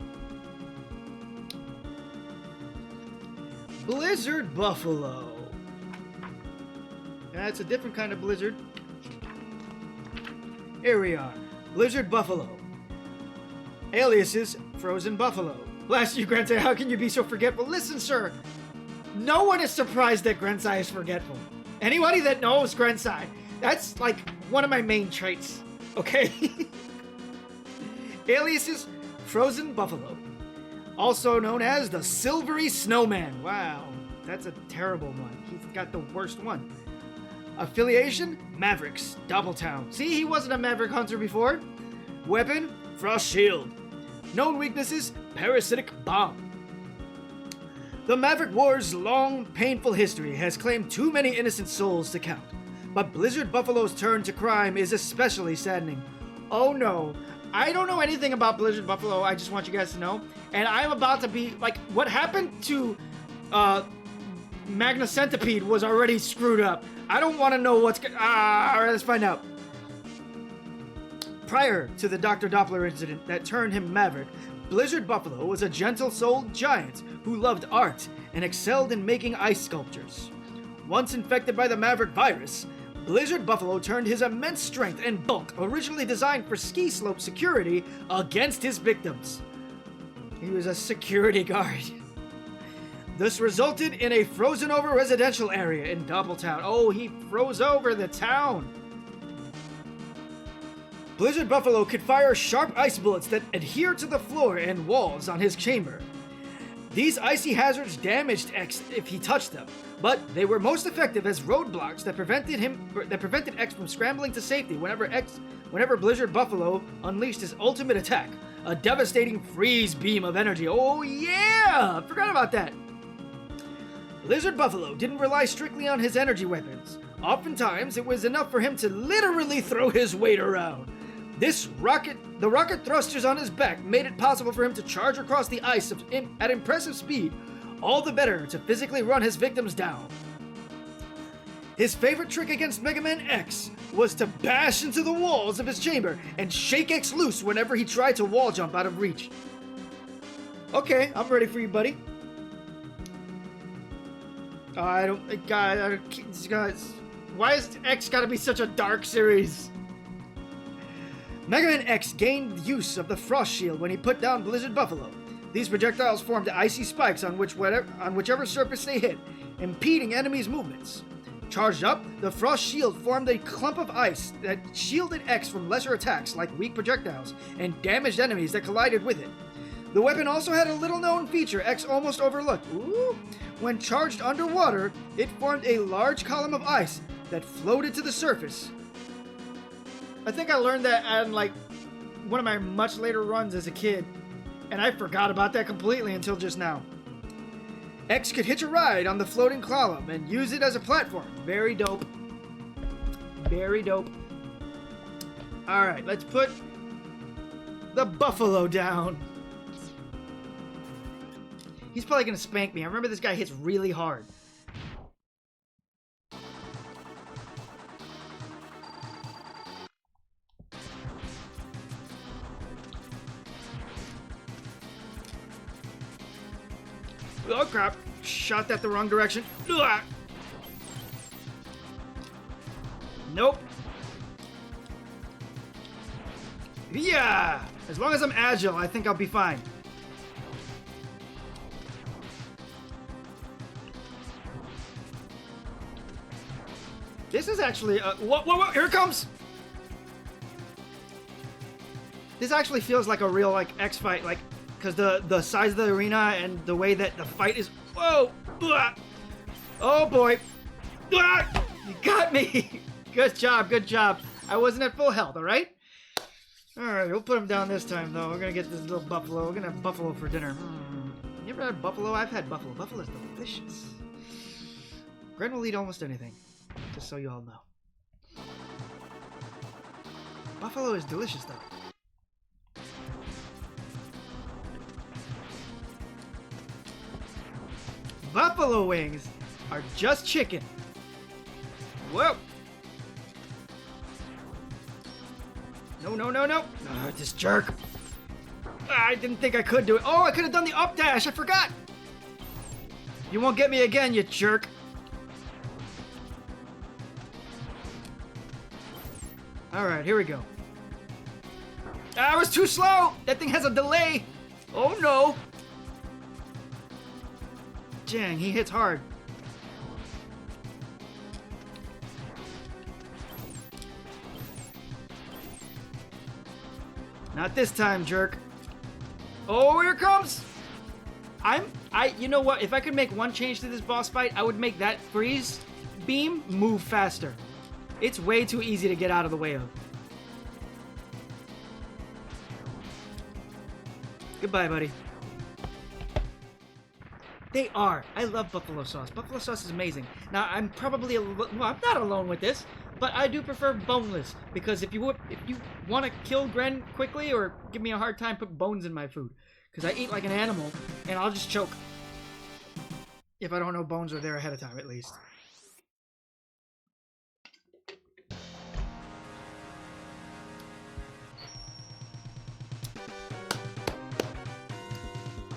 Blizzard Buffalo. That's a different kind of blizzard. Here we are. Blizzard Buffalo. Aliases, Frozen Buffalo. Blast you, Grencye, how can you be so forgetful? Listen, sir, no one is surprised that Grencye is forgetful. Anybody that knows Grencye, that's like one of my main traits, okay? Aliases, Frozen Buffalo. Also known as the Silvery Snowman. Wow, that's a terrible one. He's got the worst one. Affiliation, Mavericks, Doubletown. See, he wasn't a Maverick Hunter before. Weapon, Frost Shield. Known weaknesses, Parasitic Bomb. The Maverick War's long, painful history has claimed too many innocent souls to count. But Blizzard Buffalo's turn to crime is especially saddening. Oh no, I don't know anything about Blizzard Buffalo, I just want you guys to know. And I'm about to be, like, what happened to Magna Centipede was already screwed up. I don't want to know what's alright, let's find out. Prior to the Dr. Doppler incident that turned him Maverick, Blizzard Buffalo was a gentle-souled giant who loved art and excelled in making ice sculptures. Once infected by the Maverick virus, Blizzard Buffalo turned his immense strength and bulk, originally designed for ski slope security, against his victims. He was a security guard. This resulted in a frozen-over residential area in Doubletown. Oh, he froze over the town! Blizzard Buffalo could fire sharp ice bullets that adhere to the floor and walls on his chamber. These icy hazards damaged X if he touched them, but they were most effective as roadblocks that prevented X from scrambling to safety whenever Blizzard Buffalo unleashed his ultimate attack, a devastating freeze beam of energy. Oh yeah! Forgot about that. Blizzard Buffalo didn't rely strictly on his energy weapons. Oftentimes, it was enough for him to literally throw his weight around. The rocket thrusters on his back made it possible for him to charge across the ice at impressive speed, all the better to physically run his victims down. His favorite trick against Mega Man X was to bash into the walls of his chamber and shake X loose whenever he tried to wall jump out of reach. Okay, I'm ready for you, buddy. Guys, why is X gotta be such a dark series? Mega Man X gained use of the Frost Shield when he put down Blizzard Buffalo. These projectiles formed icy spikes on whichever surface they hit, impeding enemies' movements. Charged up, the Frost Shield formed a clump of ice that shielded X from lesser attacks like weak projectiles and damaged enemies that collided with it. The weapon also had a little-known feature X almost overlooked. Ooh. When charged underwater, it formed a large column of ice that floated to the surface. I think I learned that on like one of my much later runs as a kid, and I forgot about that completely until just now. X could hitch a ride on the floating column and use it as a platform. Very dope. Very dope. Alright, let's put the buffalo down. He's probably gonna spank me. I remember this guy hits really hard. Oh crap, shot that the wrong direction. Ugh. Nope. Yeah! As long as I'm agile, I think I'll be fine. This is actually, whoa, here it comes! This actually feels like a real, like, X fight, like, because the size of the arena and the way that the fight is, whoa! Oh boy! You got me! Good job, good job. I wasn't at full health, alright? Alright, we'll put him down this time, though. We're gonna get this little buffalo. We're gonna have buffalo for dinner. You ever had buffalo? I've had buffalo. Buffalo's delicious. Gren will eat almost anything. Just so you all know. Buffalo is delicious, though. Buffalo wings are just chicken. Whoa! No. Oh, this jerk. I didn't think I could do it. Oh, I could have done the up dash. I forgot. You won't get me again, you jerk. Alright, here we go. I was too slow! That thing has a delay! Oh no! Dang, he hits hard. Not this time, jerk. Oh, here it comes! You know what? If I could make one change to this boss fight, I would make that freeze beam move faster. It's way too easy to get out of the way of. Goodbye, buddy. They are. I love buffalo sauce. Buffalo sauce is amazing. Now, I'm probably well, I'm not alone with this, but I do prefer boneless because if you want to kill Gren quickly or give me a hard time, put bones in my food because I eat like an animal and I'll just choke if I don't know bones are there ahead of time, at least.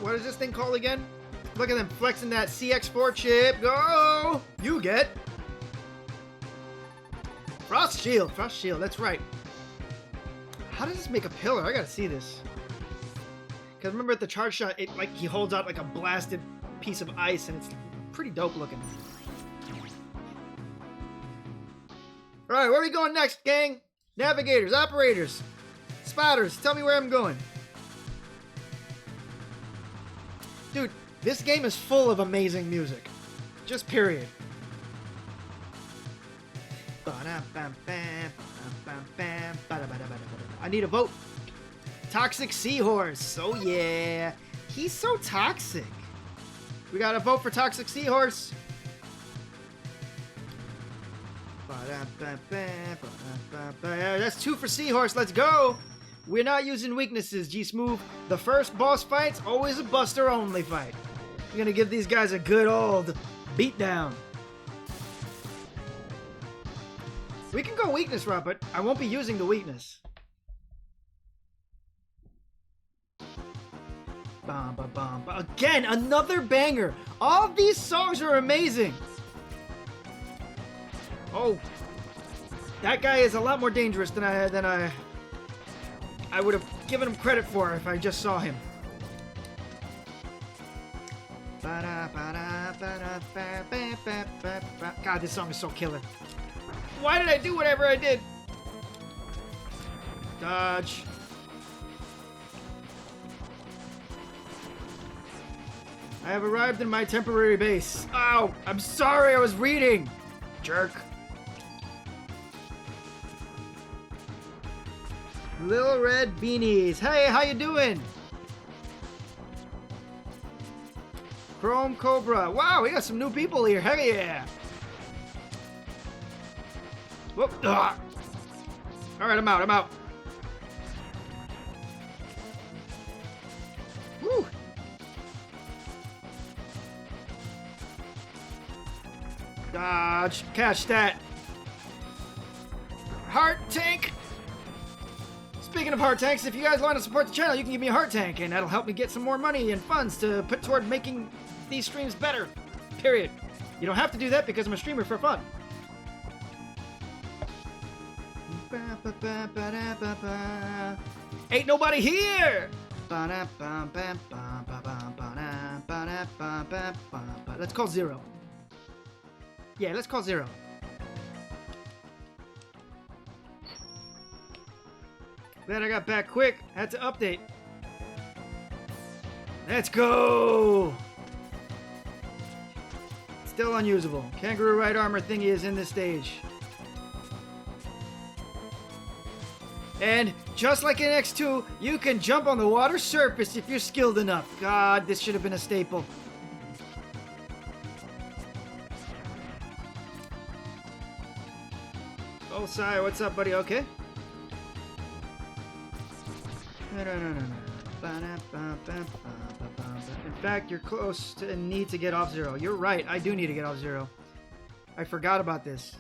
What is this thing called again? Look at them flexing that CX4 chip. Go! You get Frost Shield. Frost Shield, that's right. How does this make a pillar? I gotta see this. Because remember at the charge shot, it like he holds out like a blasted piece of ice and it's pretty dope looking. Alright, where are we going next, gang? Navigators, operators, spotters, tell me where I'm going. Dude, this game is full of amazing music. Just period. I need a vote. Toxic Seahorse. Oh yeah. He's so toxic. We got a vote for Toxic Seahorse. That's 2 for Seahorse. Let's go. We're not using weaknesses, G-Smooth. The first boss fight's always a Buster only fight. We're gonna give these guys a good old beatdown. We can go weakness route, but I won't be using the weakness. Again, another banger. All of these songs are amazing. Oh, that guy is a lot more dangerous than I would have given him credit for if I just saw him. God, this song is so killer. Why did I do whatever I did? Dodge. I have arrived in my temporary base. Ow! I'm sorry, I was reading! Jerk. Little Red Beanies. Hey, how you doing? Chrome Cobra. Wow, we got some new people here. Heck yeah! Whoop. Alright, I'm out. Woo! Dodge. Catch that. Heart tank. Speaking of heart tanks, if you guys want to support the channel, you can give me a heart tank, and that'll help me get some more money and funds to put toward making these streams better. Period. You don't have to do that because I'm a streamer for fun. Ain't nobody here! Let's call Zero. Yeah, let's call Zero. Glad I got back quick. Had to update. Let's go! Still unusable. Kangaroo right armor thingy is in this stage. And just like in X2, you can jump on the water surface if you're skilled enough. God, this should have been a staple. Oh, Sai, what's up, buddy? Okay. In fact, you're close to need to get off Zero. You're right, I do need to get off Zero. I forgot about this.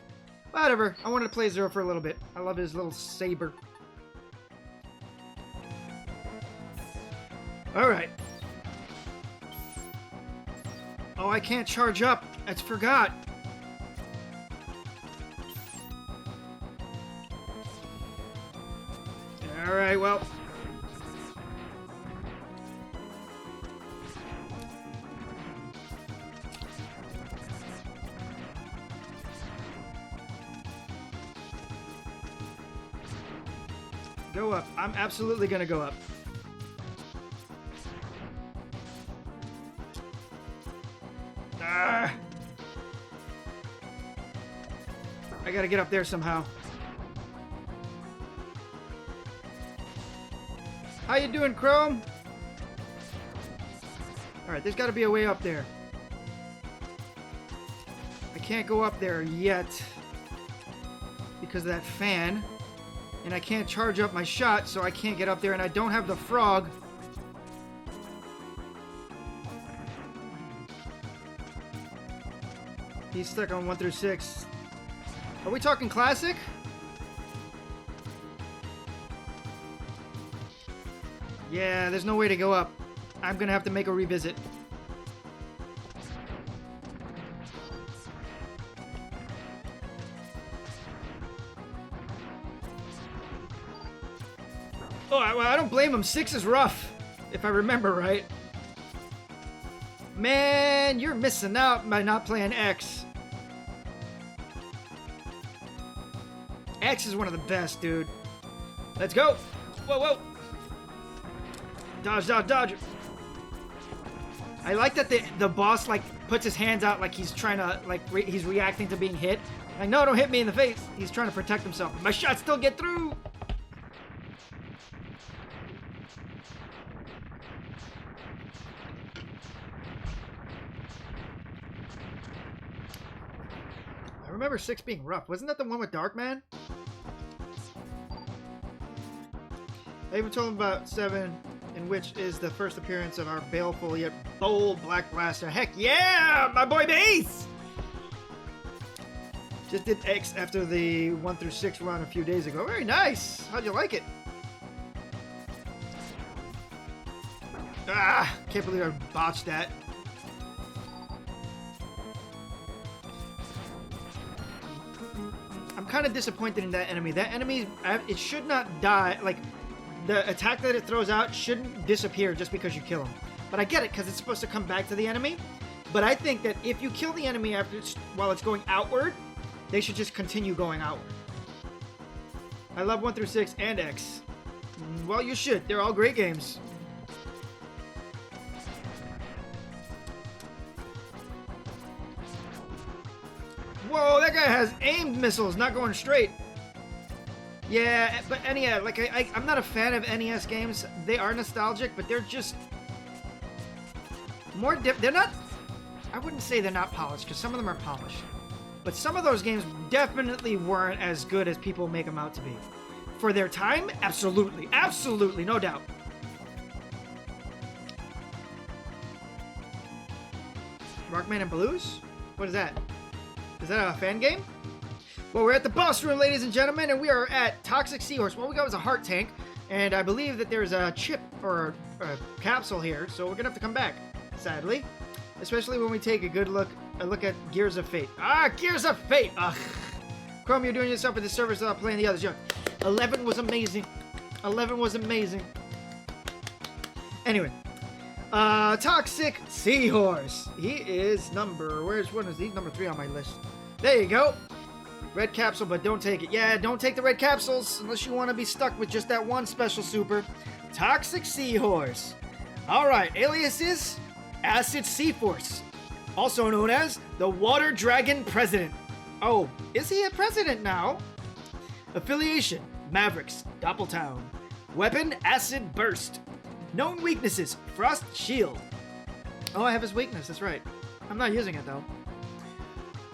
Whatever, I wanted to play Zero for a little bit. I love his little saber. Alright. Oh, I can't charge up. I forgot. Alright, well. Go up. I'm absolutely gonna go up. Ah! I gotta get up there somehow. How you doing, Chrome? Alright, there's gotta be a way up there. I can't go up there yet because of that fan. And I can't charge up my shot, so I can't get up there, and I don't have the frog. He's stuck on 1 through 6. Are we talking classic? Yeah, there's no way to go up. I'm gonna have to make a revisit. Oh, I don't blame him. 6 is rough, if I remember right. Man, you're missing out by not playing X. X is one of the best, dude. Let's go. Whoa, whoa. Dodge, dodge, dodge. I like that the boss, like, puts his hands out like he's trying to, like, he's reacting to being hit. Like, no, don't hit me in the face. He's trying to protect himself. My shots still get through. I remember 6 being rough. Wasn't that the one with Darkman? I even told him about 7, in which is the first appearance of our baleful yet bold Black Blaster. Heck yeah! My boy Base! Just did X after the 1 through 6 run a few days ago. Very nice! How'd you like it? Ah! Can't believe I botched that. I'm kind of disappointed in that enemy. That enemy, it should not die. Like, the attack that it throws out shouldn't disappear just because you kill him. But I get it, because it's supposed to come back to the enemy. But I think that if you kill the enemy while it's going outward, they should just continue going outward. I love 1 through 6 and X. Well, you should. They're all great games. Whoa, that guy has aimed missiles, not going straight. Yeah, but NES, like I'm not a fan of NES games. They are nostalgic, but they're just more. They're not. I wouldn't say they're not polished, because some of them are polished. But some of those games definitely weren't as good as people make them out to be. For their time, absolutely, absolutely, no doubt. Rockman and Blues? What is that? Is that a fan game? Well, we're at the boss room, ladies and gentlemen, and we are at Toxic Seahorse. What we got is a heart tank, and I believe that there's a chip or a capsule here, so we're gonna have to come back, sadly. Especially when we take a look at Gears of Fate. Ah, Gears of Fate! Ugh. Chrome, you're doing yourself a disservice without playing the others. Yeah. 11 was amazing. 11 was amazing. Anyway. Toxic Seahorse. He is where's one of these? Number 3 on my list. There you go. Red capsule, but don't take it. Yeah, don't take the red capsules unless you want to be stuck with just that one special super. Toxic Seahorse. Alright, alias is Acid Seaforce. Also known as the Water Dragon President. Oh, is he a president now? Affiliation, Mavericks, Doppeltown. Weapon, Acid Burst. Known weaknesses, Frost Shield. Oh, I have his weakness, that's right. I'm not using it, though.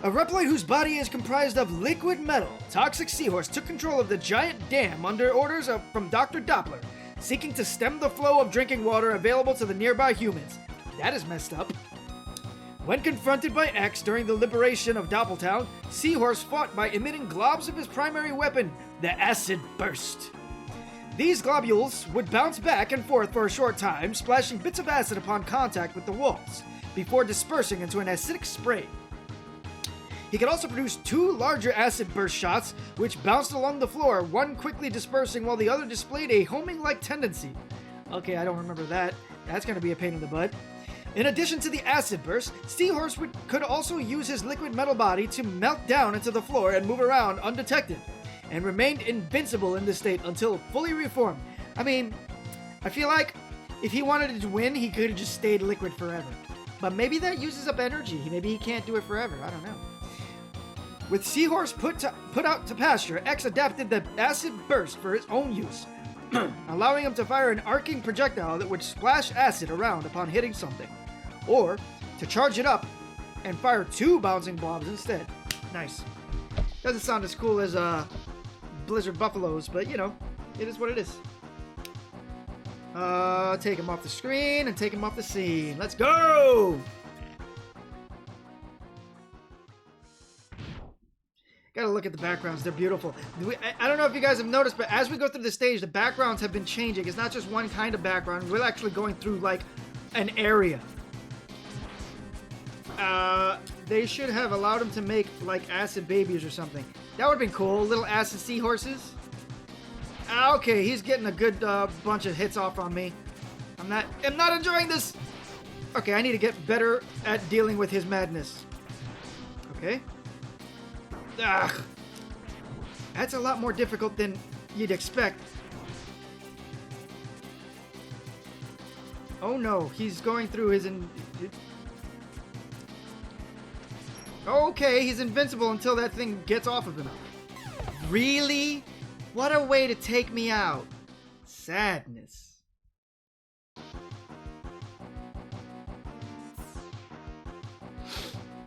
A Reploid whose body is comprised of liquid metal, Toxic Seahorse took control of the giant dam under orders from Dr. Doppler, seeking to stem the flow of drinking water available to the nearby humans. That is messed up. When confronted by X during the liberation of Doppeltown, Seahorse fought by emitting globs of his primary weapon, the Acid Burst. These globules would bounce back and forth for a short time, splashing bits of acid upon contact with the walls, before dispersing into an acidic spray. He could also produce 2 larger acid burst shots, which bounced along the floor, one quickly dispersing while the other displayed a homing-like tendency. Okay, I don't remember that. That's going to be a pain in the butt. In addition to the acid burst, Seahorse could also use his liquid metal body to melt down into the floor and move around undetected, and remained invincible in this state until fully reformed. I mean, I feel like if he wanted to win, he could have just stayed liquid forever. But maybe that uses up energy. Maybe he can't do it forever. I don't know. With Seahorse put out to pasture, X adapted the acid burst for his own use, allowing him to fire an arcing projectile that would splash acid around upon hitting something, or to charge it up and fire 2 bouncing blobs instead. Nice. Doesn't sound as cool as Blizzard Buffaloes, but you know, it is what it is. Take him off the screen and take him off the scene. Let's go! Gotta look at the backgrounds. They're beautiful. I don't know if you guys have noticed, but as we go through the stage, the backgrounds have been changing. It's not just one kind of background. We're actually going through, like, an area. They should have allowed him to make, like, acid babies or something. That would have been cool. Little acid seahorses. Okay, he's getting a good bunch of hits off on me. I'm not enjoying this. Okay, I need to get better at dealing with his madness. Okay. Ugh. That's a lot more difficult than you'd expect. Oh no, he's going through his... Okay, he's invincible until that thing gets off of him. Really? What a way to take me out. Sadness.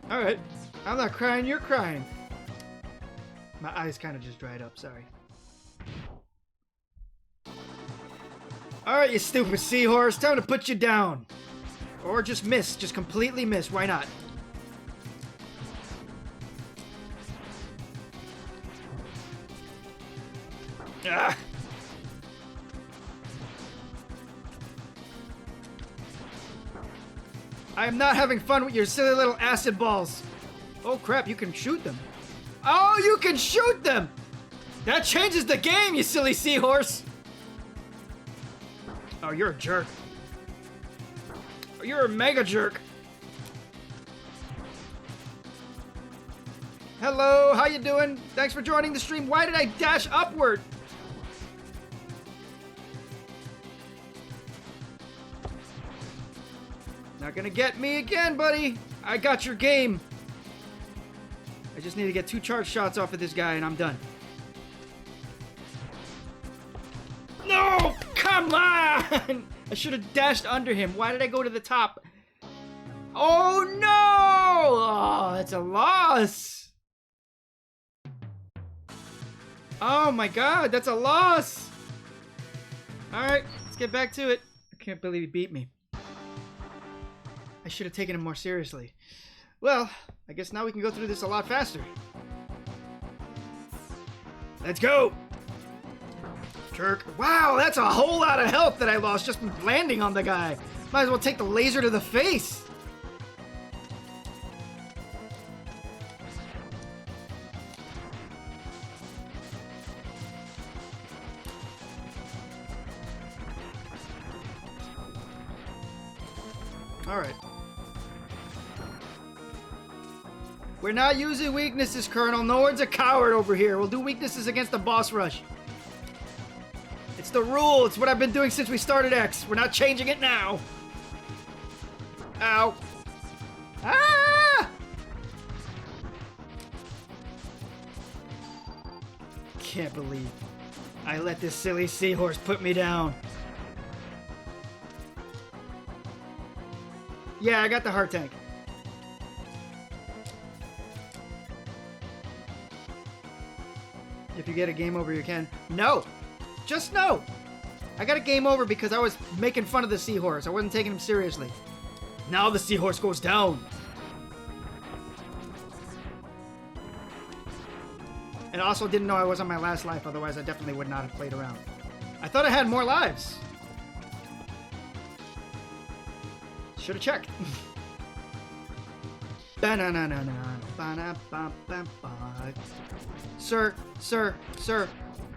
Alright. I'm not crying, you're crying. My eyes kind of just dried up, sorry. Alright, you stupid seahorse, time to put you down. Or just miss, just completely miss, why not? Ah. I am not having fun with your silly little acid balls. Oh crap, you can shoot them. Oh, you can shoot them! That changes the game, you silly seahorse! Oh, you're a jerk. Oh, you're a mega jerk. Hello, how you doing? Thanks for joining the stream. Why did I dash upward? Not gonna get me again, buddy. I got your game. I just need to get 2 charge shots off of this guy and I'm done. No! Come on! I should have dashed under him. Why did I go to the top? Oh no! Oh, that's a loss. Oh my god, that's a loss. Alright, let's get back to it. I can't believe he beat me. I should have taken him more seriously. Well, I guess now we can go through this a lot faster. Let's go! Jerk. Wow, that's a whole lot of health that I lost just from landing on the guy. Might as well take the laser to the face. Alright. We're not using weaknesses, Colonel. No one's a coward over here. We'll do weaknesses against the boss rush. It's the rule. It's what I've been doing since we started X. We're not changing it now. Ow. Ah! Can't believe I let this silly seahorse put me down. Yeah, I got the heart tank. If you get a game over, you can. No! Just no! I got a game over because I was making fun of the seahorse. I wasn't taking him seriously. Now the seahorse goes down. And I also didn't know I was on my last life, otherwise I definitely would not have played around. I thought I had more lives. Should have checked. Sir, sir, sir,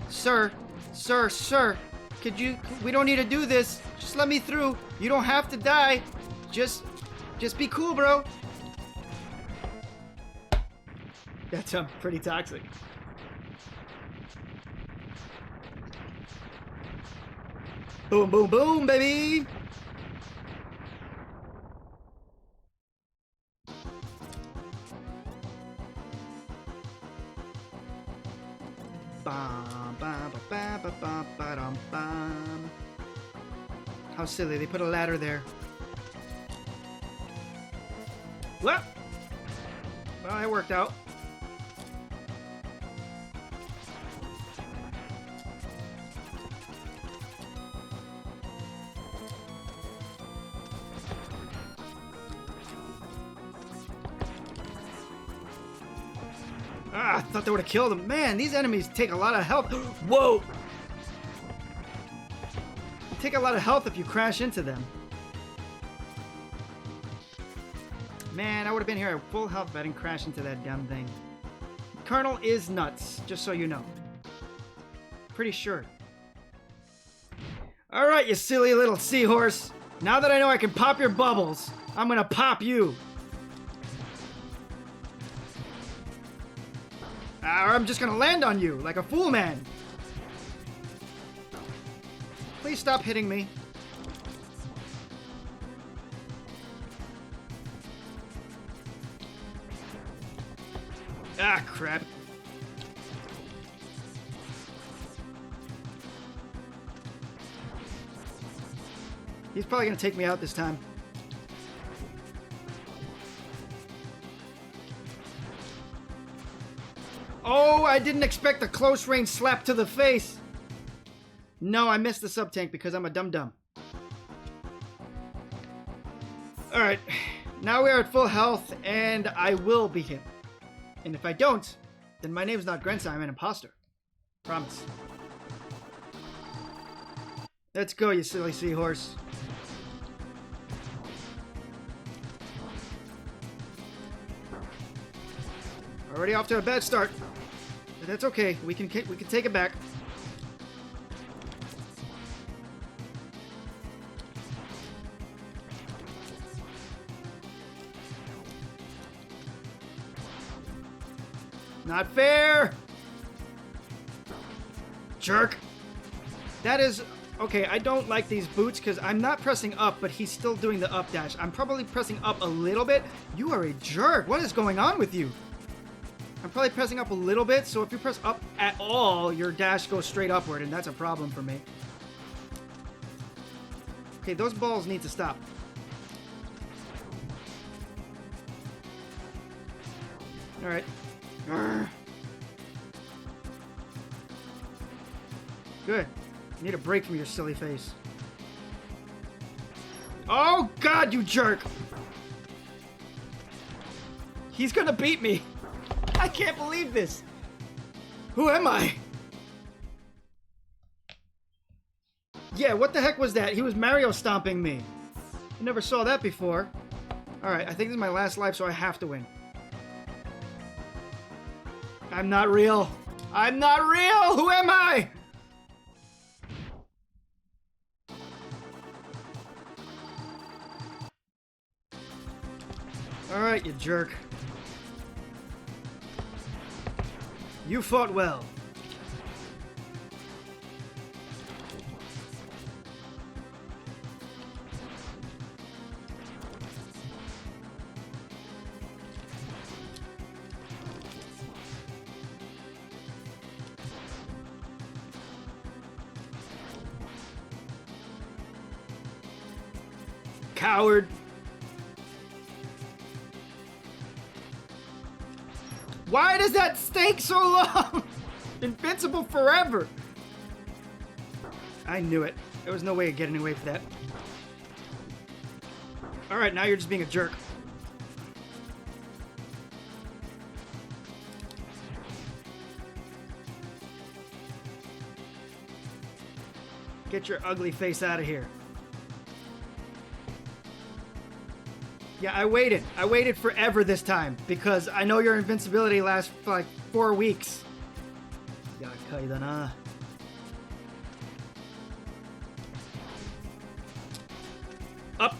sir, sir, sir, could you, we don't need to do this. Just let me through. You don't have to die. Just be cool, bro. That's pretty toxic. Boom, boom, boom, baby. How silly, they put a ladder there. Well, it worked out. Ah, I thought they would have killed him. Man, these enemies take a lot of health. Whoa! They take a lot of health if you crash into them. Man, I would have been here at full health if I didn't crash into that damn thing. Colonel is nuts, just so you know. Pretty sure. Alright, you silly little seahorse. Now that I know I can pop your bubbles, I'm gonna pop you. Or I'm just gonna land on you like a fool man. Please stop hitting me. Ah, crap. He's probably gonna take me out this time. Oh, I didn't expect a close range slap to the face. No, I missed the sub-tank because I'm a dum-dum. Alright, now we are at full health, and I will beat him. And if I don't, then my name's not Grencye, I'm an imposter. Promise. Let's go, you silly seahorse. Already off to a bad start. But that's okay, we can take it back. Not fair! Jerk! That is... Okay, I don't like these boots because I'm not pressing up, but he's still doing the up dash. I'm probably pressing up a little bit. You are a jerk! What is going on with you? I'm probably pressing up a little bit, so if you press up at all, your dash goes straight upward, and that's a problem for me. Okay, those balls need to stop. Alright. Good. You need a break from your silly face. Oh God, you jerk! He's gonna beat me! I can't believe this! Who am I? Yeah, what the heck was that? He was Mario stomping me. I never saw that before. Alright, I think this is my last life, so I have to win. I'm not real. I'm not real! Who am I? Alright, you jerk. You fought well. Coward. Why does that stake so long? Invincible forever. I knew it. There was no way of getting away from that. Alright, now you're just being a jerk. Get your ugly face out of here. Yeah, I waited. I waited forever this time because I know your invincibility lasts for like 4 weeks. Yakai da na. Up.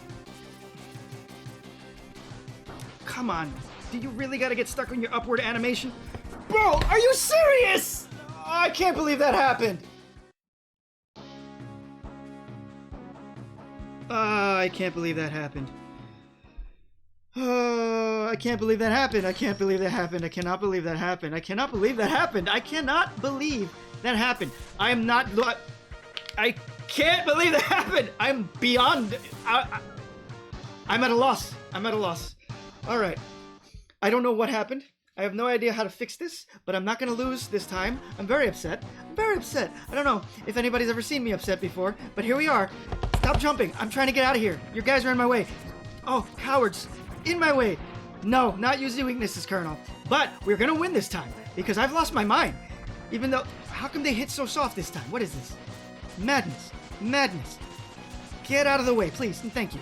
Come on. Do you really gotta get stuck on your upward animation? Bro, are you serious? Oh, I can't believe that happened. I can't believe that happened. Oh, I can't believe that happened. I can't believe that happened. I cannot believe that happened. I cannot believe that happened. I cannot believe that happened. I am not... I can't believe that happened. I'm beyond... I'm at a loss. I'm at a loss. All right. I don't know what happened. I have no idea how to fix this, but I'm not going to lose this time. I'm very upset. I'm very upset. I don't know if anybody's ever seen me upset before, but here we are. Stop jumping. I'm trying to get out of here. Your guys are in my way. Oh, cowards. In my way. No, not using weaknesses, Colonel. But we're gonna win this time because I've lost my mind. Even though, how come they hit so soft this time? What is this? Madness. Madness. Get out of the way, please, and thank you.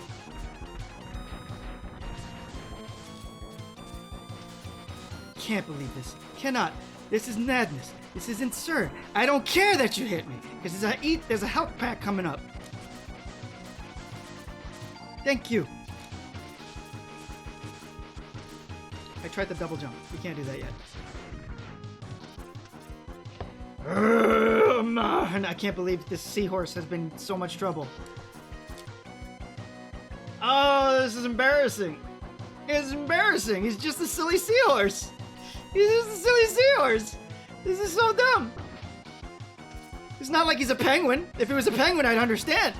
Can't believe this. Cannot. This is madness. This is absurd. I don't care that you hit me because there's a health pack coming up. Thank you. I tried the double jump. We can't do that yet. Man, I can't believe this seahorse has been in so much trouble. Oh, this is embarrassing. It's embarrassing. He's just a silly seahorse. He's just a silly seahorse. This is so dumb. It's not like he's a penguin. If he was a penguin, I'd understand.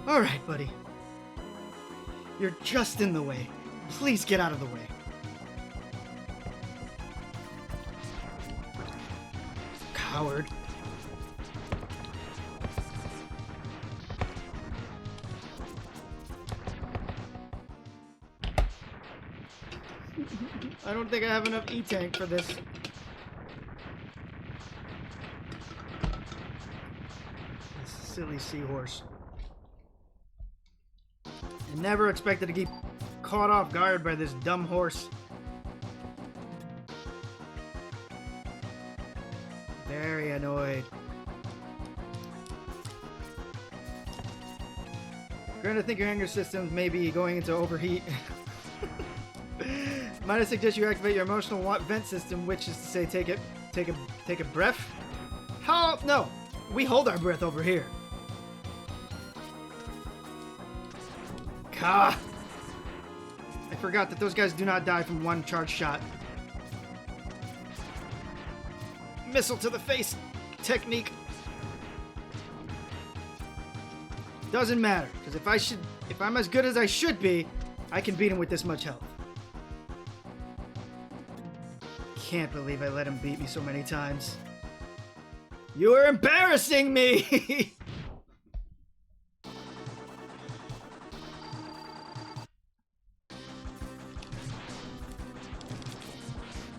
Alright, buddy. You're just in the way. Please get out of the way. Coward. I don't think I have enough E-tank for this. This silly seahorse. I never expected to get caught off guard by this dumb horse. Very annoyed. Granted, I think your anger system may be going into overheat. Might I suggest you activate your emotional vent system, which is to say, take a breath. How? No, we hold our breath over here. Gah! I forgot that those guys do not die from one charge shot. Missile to the face technique. Doesn't matter, because if I'm as good as I should be, I can beat him with this much health. Can't believe I let him beat me so many times. You are embarrassing me!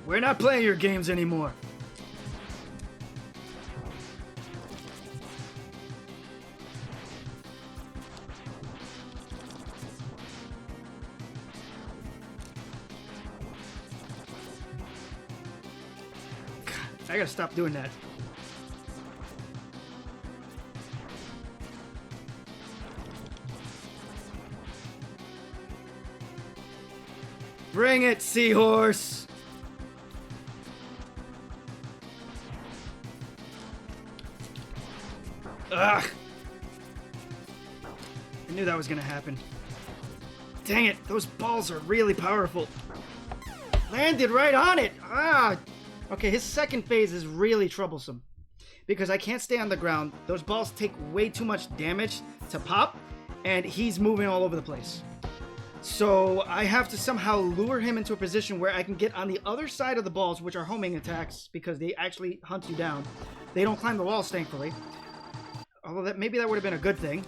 We're not playing your games anymore. I gotta stop doing that. Bring it, seahorse! Ugh! I knew that was gonna happen. Dang it, those balls are really powerful. Landed right on it! Ah! Okay, his second phase is really troublesome. Because I can't stay on the ground. Those balls take way too much damage to pop. And he's moving all over the place. So I have to somehow lure him into a position where I can get on the other side of the balls, which are homing attacks, because they actually hunt you down. They don't climb the walls, thankfully. Although maybe that would have been a good thing.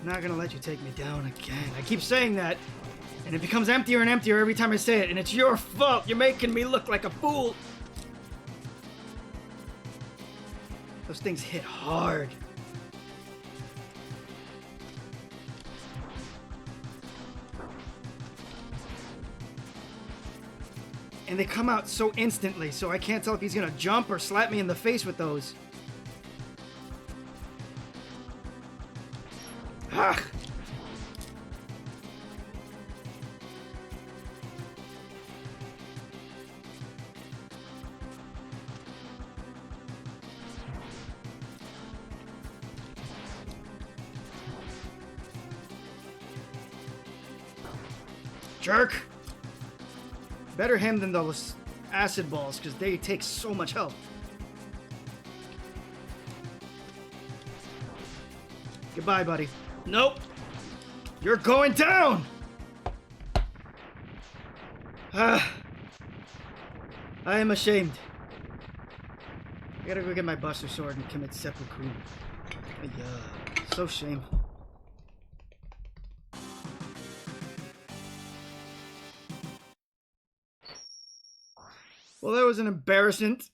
I'm not gonna let you take me down again. I keep saying that, and it becomes emptier and emptier every time I say it, and it's your fault. You're making me look like a fool. Those things hit hard. And they come out so instantly, so I can't tell if he's gonna jump or slap me in the face with those. Ah. Jerk! Better him than those acid balls, because they take so much health. Goodbye, buddy. Nope. You're going down! I am ashamed. I gotta go get my Buster Sword and commit seppuku. Yeah, so shameful. Well, that was an embarrassment.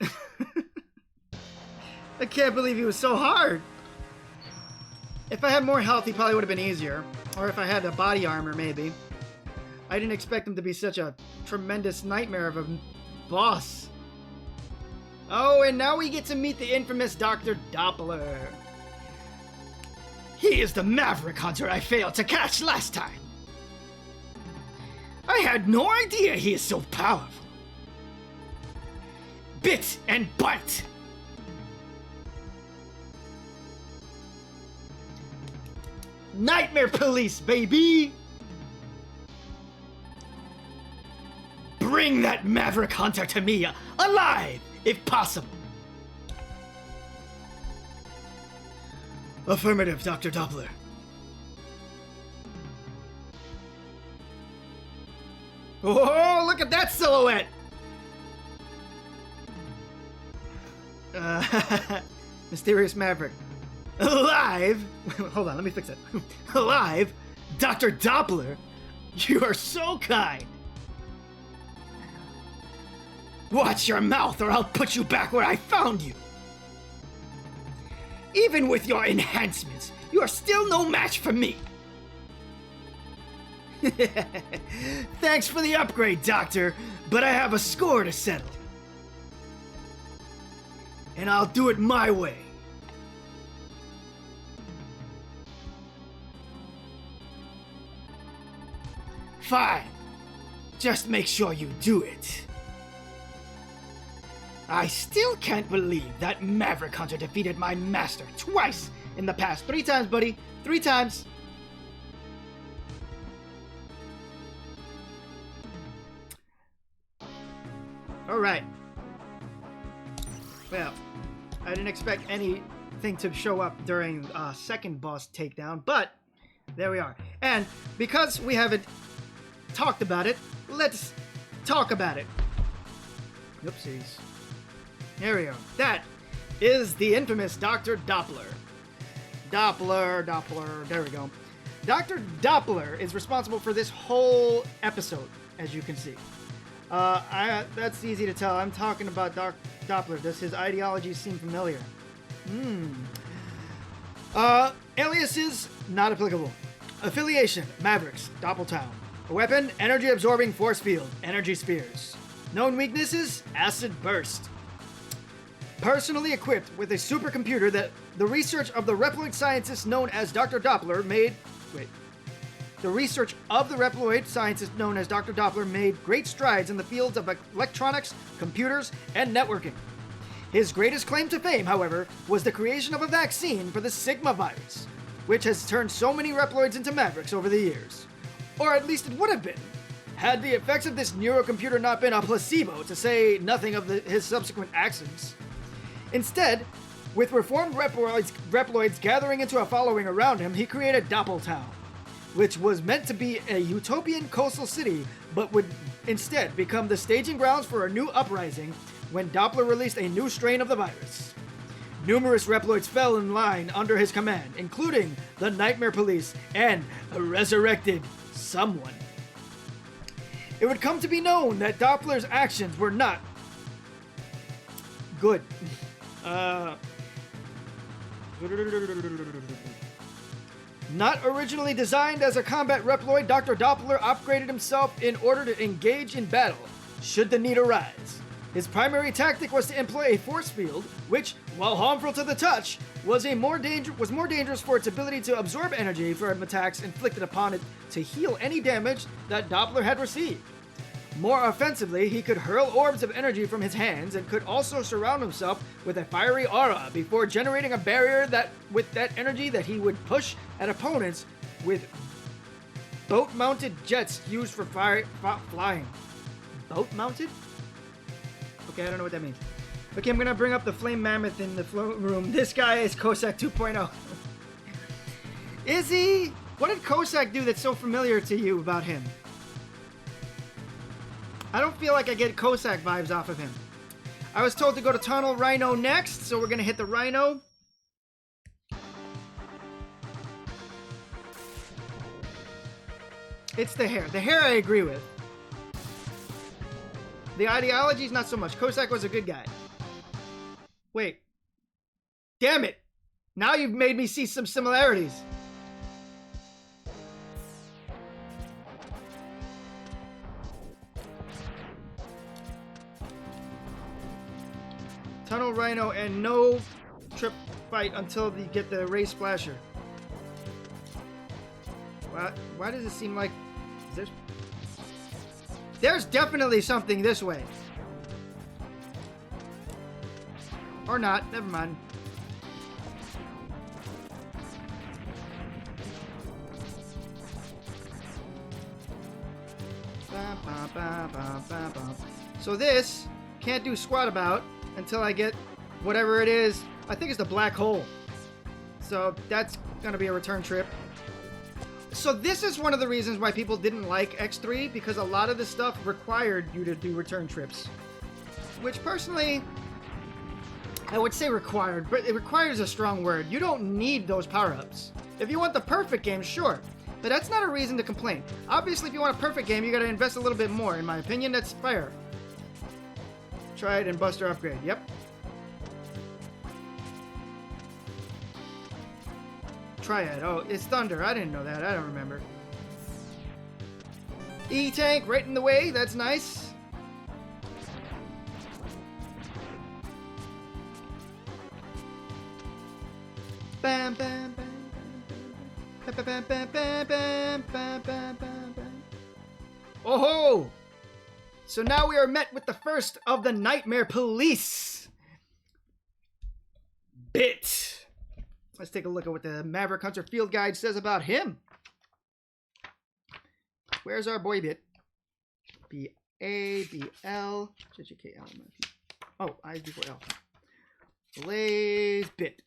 I can't believe he was so hard. If I had more health, he probably would have been easier. Or if I had a body armor, maybe. I didn't expect him to be such a tremendous nightmare of a boss. Oh, and now we get to meet the infamous Dr. Doppler. He is the maverick hunter I failed to catch last time. I had no idea he is so powerful. Bit and bite. Nightmare police, baby! Bring that Maverick Hunter to me, alive, if possible. Affirmative, Dr. Doppler. Oh, look at that silhouette! Mysterious Maverick. Alive? Hold on, let me fix it. Alive? Dr. Doppler? You are so kind! Watch your mouth or I'll put you back where I found you! Even with your enhancements, you are still no match for me! Thanks for the upgrade, Doctor, but I have a score to settle. And I'll do it my way. Fine. Just make sure you do it. I still can't believe that Maverick Hunter defeated my master twice in the past. 3 times, buddy. 3 times. Alright. Well, I didn't expect anything to show up during second boss takedown, but there we are. And because we haven't talked about it, let's talk about it. Oopsies. There we go. That is the infamous Dr. Doppler. Doppler. There we go. Dr. Doppler is responsible for this whole episode, as you can see. That's easy to tell. I'm talking about Doppler. Does his ideology seem familiar? Aliases, not applicable. Affiliation, Mavericks, Doppeltown. Weapon, energy-absorbing force field, energy spheres. Known weaknesses, acid burst. Personally equipped with a supercomputer that the research of the Reploid scientist known as Dr. Doppler made... The research of the Reploid scientist known as Dr. Doppler made great strides in the fields of electronics, computers, and networking. His greatest claim to fame, however, was the creation of a vaccine for the Sigma virus, which has turned so many Reploids into Mavericks over the years. Or at least it would have been, had the effects of this neurocomputer not been a placebo, to say nothing of his subsequent actions. Instead, with reformed Reploids gathering into a following around him, he created Doppeltown, which was meant to be a utopian coastal city, but would instead become the staging grounds for a new uprising when Doppler released a new strain of the virus. Numerous Reploids fell in line under his command, including the Nightmare Police and a resurrected someone. It would come to be known that Doppler's actions were not good. Not originally designed as a combat Reploid, Dr. Doppler upgraded himself in order to engage in battle, should the need arise. His primary tactic was to employ a force field, which, while harmful to the touch, was more dangerous for its ability to absorb energy from attacks inflicted upon it to heal any damage that Doppler had received. More offensively, he could hurl orbs of energy from his hands and could also surround himself with a fiery aura before generating a barrier with that energy that he would push at opponents with boat-mounted jets used for flying. Boat-mounted? Okay, I don't know what that means. Okay, I'm gonna bring up the Flame Mammoth in the float room. This guy is Cossack 2.0. Is he? What did Cossack do that's so familiar to you about him? I don't feel like I get Cossack vibes off of him. I was told to go to Tunnel Rhino next, so we're gonna hit the Rhino. It's the hair. The hair I agree with. The ideology's not so much. Cossack was a good guy. Wait. Damn it! Now you've made me see some similarities. Tunnel Rhino and no trip fight until you get the Ray Splasher. Why does it seem like there's definitely something this way. Or not, never mind. So this can't do squat about until I get whatever it is. I think it's the black hole. So that's gonna be a return trip. So this is one of the reasons why people didn't like X3, because a lot of the stuff required you to do return trips. Which personally, I would say required, but it requires a strong word. You don't need those power-ups. If you want the perfect game, sure. But that's not a reason to complain. Obviously, if you want a perfect game, you gotta invest a little bit more. In my opinion, that's fair. Try it and Buster upgrade. Yep. Triad. Oh, it's Thunder. I didn't know that. I don't remember. E-Tank right in the way. That's nice. Bam, bam, bam. Bam, bam, bam, bam, bam, bam, bam, bam, bam. Oh ho! So now we are met with the first of the Nightmare Police. Bit. Let's take a look at what the Maverick Hunter Field Guide says about him. Where's our boy Bit? B-A-B-L. J-K-L. Oh, I before L. Blaze Bit.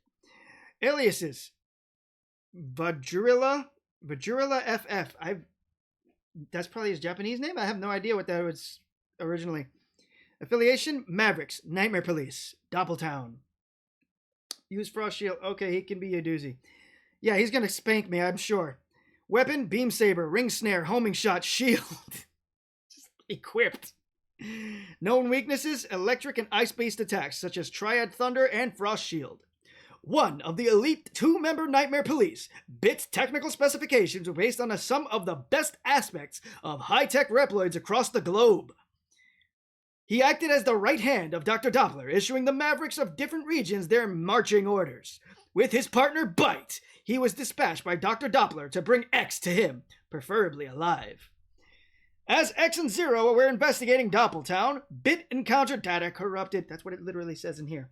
Aliases. Vajrilla FF. That's probably his Japanese name. I have no idea what that was originally. Affiliation, Mavericks, Nightmare Police, Doppeltown. Use Frost Shield. Okay, he can be a doozy. Yeah, he's gonna spank me, I'm sure. Weapon, Beam Saber, Ring Snare, Homing Shot, Shield. Just equipped. Known weaknesses, electric and ice-based attacks, such as Triad Thunder and Frost Shield. One of the elite 2-member Nightmare Police, Bit's technical specifications were based on a sum of the best aspects of high-tech Reploids across the globe. He acted as the right hand of Dr. Doppler, issuing the Mavericks of different regions their marching orders. With his partner Bite, he was dispatched by Dr. Doppler to bring X to him, preferably alive. As X and Zero were investigating Doppeltown, Bit encountered data corrupted, that's what it literally says in here,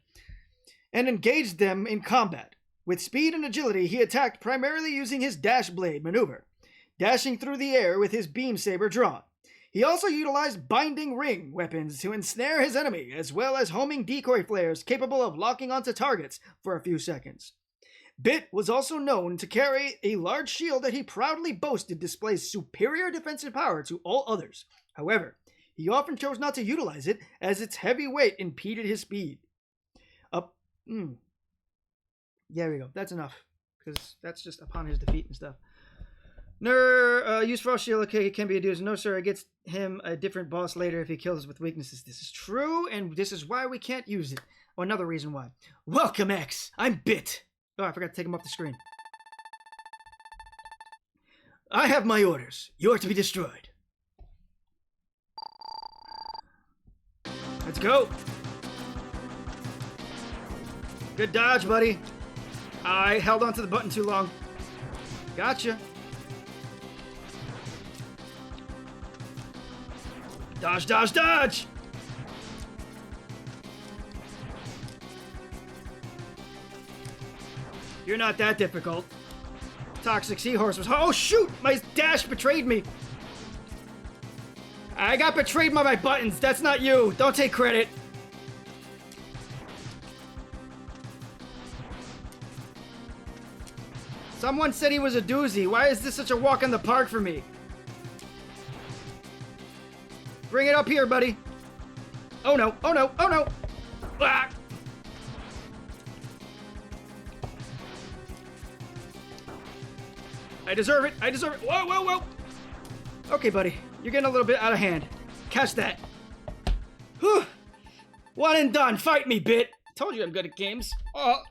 and engaged them in combat. With speed and agility, he attacked primarily using his dash blade maneuver, dashing through the air with his beam saber drawn. He also utilized binding ring weapons to ensnare his enemy, as well as homing decoy flares capable of locking onto targets for a few seconds. Bit was also known to carry a large shield that he proudly boasted displays superior defensive power to all others. However, he often chose not to utilize it as its heavy weight impeded his speed. There we go. That's enough, because that's just upon his defeat and stuff. Use Frost Shield. Okay, it can be a doozy. No, sir, it gets him a different boss later if he kills us with weaknesses. This is true, and this is why we can't use it. Oh, another reason why. Welcome, X. I'm Bit. Oh, I forgot to take him off the screen. I have my orders. You're to be destroyed. Let's go. Good dodge, buddy. I held onto the button too long. Gotcha. Dodge, dodge, dodge! You're not that difficult. Toxic Seahorse was... Oh, shoot! My dash betrayed me. I got betrayed by my buttons. That's not you. Don't take credit. Someone said he was a doozy. Why is this such a walk in the park for me? Bring it up here, buddy. Oh no, oh no, oh no. Ah. I deserve it, I deserve it. Whoa, whoa, whoa. Okay, buddy, you're getting a little bit out of hand. Catch that. Whew. One and done, fight me, Bit. Told you I'm good at games. Oh.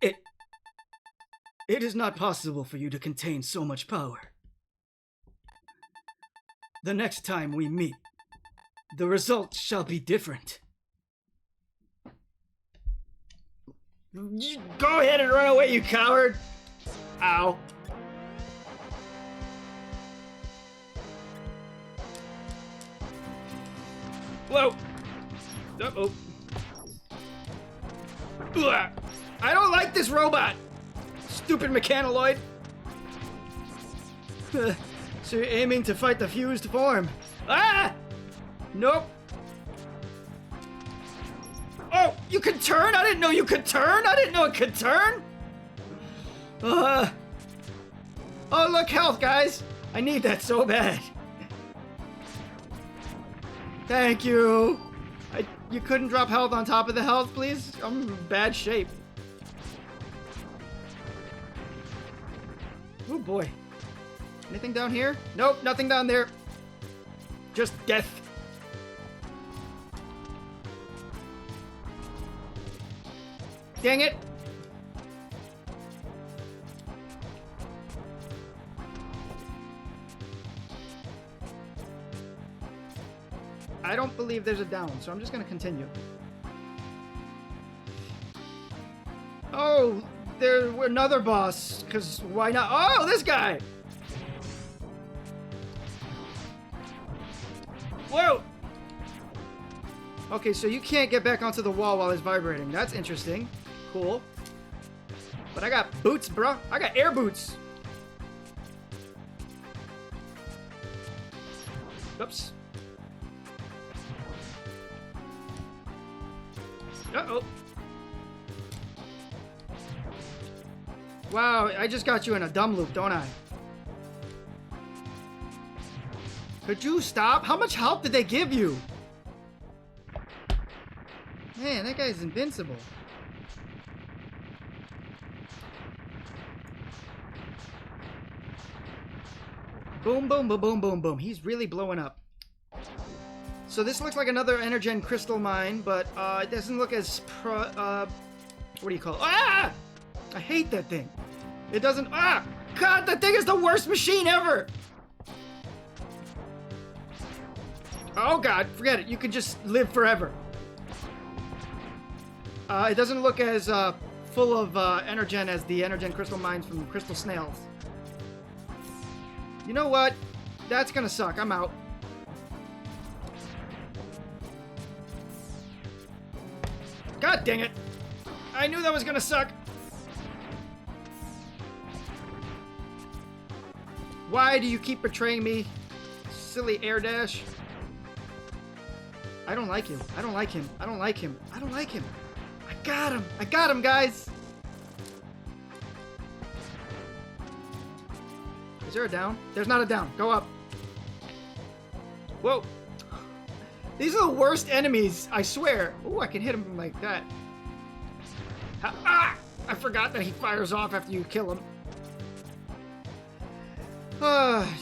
It is not possible for you to contain so much power. The next time we meet, the result shall be different. Go ahead and run away, you coward! Ow. Whoa! Uh-oh. Ugh. I don't like this robot! Stupid mechanoid! So you're aiming to fight the fused form. Ah! Nope. Oh, you can turn? I didn't know you could turn. I didn't know it could turn. Oh, look, health, guys. I need that so bad. Thank you. You couldn't drop health on top of the health, please? I'm in bad shape. Oh boy. Anything down here? Nope, nothing down there. Just death. Dang it. I don't believe there's a down, so I'm just gonna continue. Oh, there's another boss, because why not? Oh, this guy! Whoa! Okay, so you can't get back onto the wall while it's vibrating. That's interesting. Cool. But I got boots, bro. I got air boots. Oops. Uh-oh. Wow, I just got you in a dumb loop, don't I? Could you stop? How much help did they give you? Man, that guy's invincible. Boom, boom, boom, boom, boom, boom. He's really blowing up. So this looks like another Energen crystal mine, but it doesn't look as what do you call it? Ah! I hate that thing. It doesn't. Ah! God, that thing is the worst machine ever. Oh God, forget it. You can just live forever. It doesn't look as full of Energen as the Energen crystal mines from Crystal Snails. You know what? That's gonna suck. I'm out. God dang it! I knew that was gonna suck. Why do you keep betraying me, silly air dash? I don't like him. I don't like him. I don't like him. I don't like him. I got him. I got him, guys. Is there a down? There's not a down. Go up. Whoa. These are the worst enemies, I swear. Oh, I can hit him like that. Ah! I forgot that he fires off after you kill him.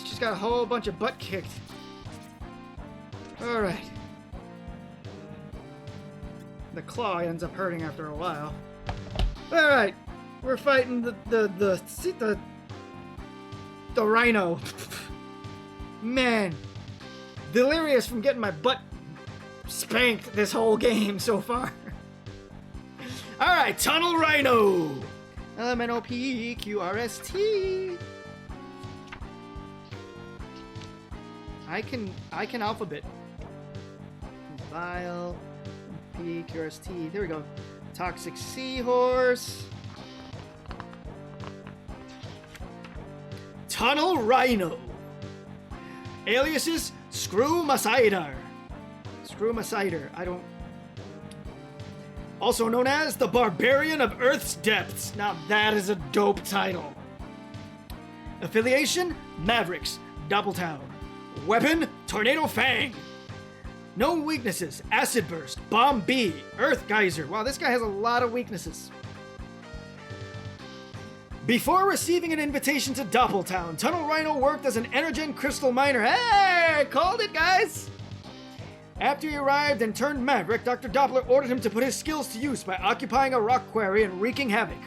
Just got a whole bunch of butt kicked. Alright. The claw ends up hurting after a while. Alright. We're fighting the rhino. Man. Delirious from getting my butt spanked this whole game so far. Alright, Tunnel Rhino. LMNOPQRST. I can alphabet. Vile. PQRST. There we go. Toxic Seahorse. Tunnel Rhino. Aliases Screw Masidar. Screw Masidar. I don't. Also known as the Barbarian of Earth's Depths. Now that is a dope title. Affiliation Mavericks. Doubletown. Weapon Tornado Fang. Known weaknesses: Acid Burst, Bomb B, Earth Geyser. Wow, this guy has a lot of weaknesses. Before receiving an invitation to Doppeltown, Tunnel Rhino worked as an Energen crystal miner. Hey, called it, guys! After he arrived and turned Maverick, Dr. Doppler ordered him to put his skills to use by occupying a rock quarry and wreaking havoc.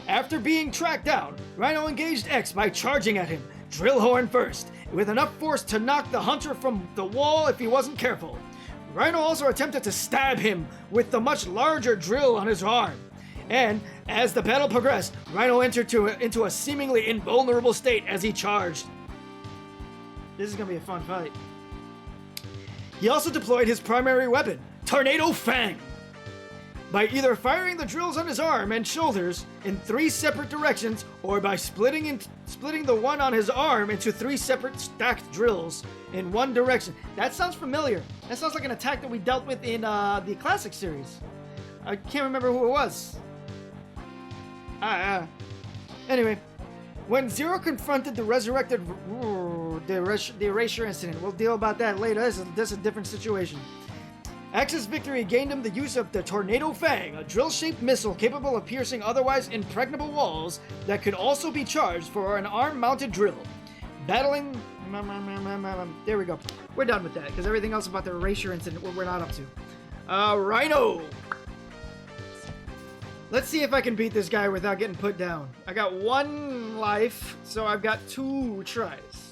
After being tracked down, Rhino engaged X by charging at him, Drillhorn first, with enough force to knock the hunter from the wall if he wasn't careful. Rhino also attempted to stab him with the much larger drill on his arm. And, as the battle progressed, Rhino entered into a seemingly invulnerable state as he charged. This is gonna be a fun fight. He also deployed his primary weapon, Tornado Fang. by either firing the drills on his arm and shoulders in 3 separate directions, or by splitting the one on his arm into 3 separate stacked drills in one direction. That sounds familiar. That sounds like an attack that we dealt with in the Classic series. I can't remember who it was. Anyway, when Zero confronted the resurrected the erasure incident, we'll deal about that later. This is a different situation. X's victory gained him the use of the Tornado Fang, a drill-shaped missile capable of piercing otherwise impregnable walls that could also be charged for an arm-mounted drill. Battling... There we go. We're done with that, because everything else about the erasure incident we're not up to. Rhino! Let's see if I can beat this guy without getting put down. I got 1 life, so I've got 2 tries.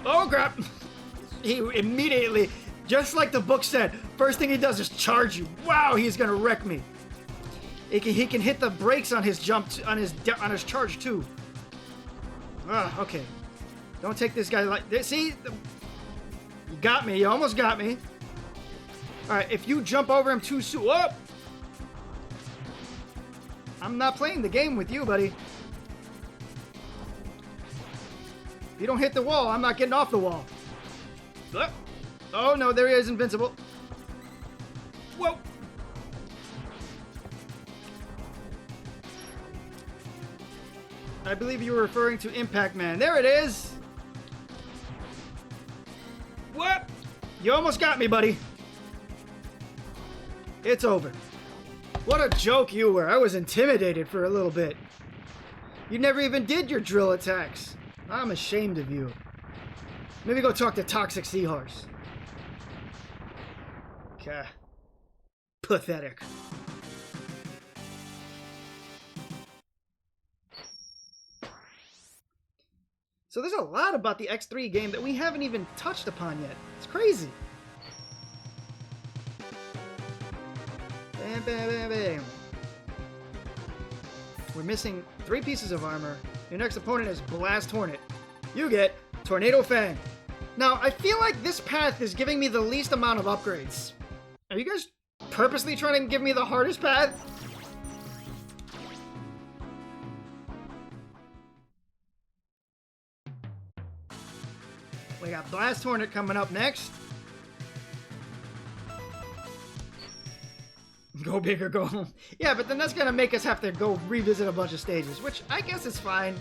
Oh crap! He immediately, just like the book said, first thing he does is charge you. Wow, he's gonna wreck me. He can hit the brakes on his jump, on his charge too. Okay. Don't take this guy like this. See, you got me. You almost got me. All right, if you jump over him too soon, whoop! I'm not playing the game with you, buddy. If you don't hit the wall, I'm not getting off the wall. Oh no, there he is, invincible. Whoa! I believe you were referring to Impact Man. There it is! What? You almost got me, buddy. It's over. What a joke you were. I was intimidated for a little bit. You never even did your drill attacks. I'm ashamed of you. Maybe go talk to Toxic Seahorse. Okay. Pathetic. So there's a lot about the X3 game that we haven't even touched upon yet. It's crazy. Bam, bam, bam, bam. We're missing 3 pieces of armor. Your next opponent is Blast Hornet. You get Tornado Fang. Now, I feel like this path is giving me the least amount of upgrades. Are you guys purposely trying to give me the hardest path? We got Blast Hornet coming up next. Go big or go home. Yeah, but then that's gonna make us have to go revisit a bunch of stages, which I guess is fine.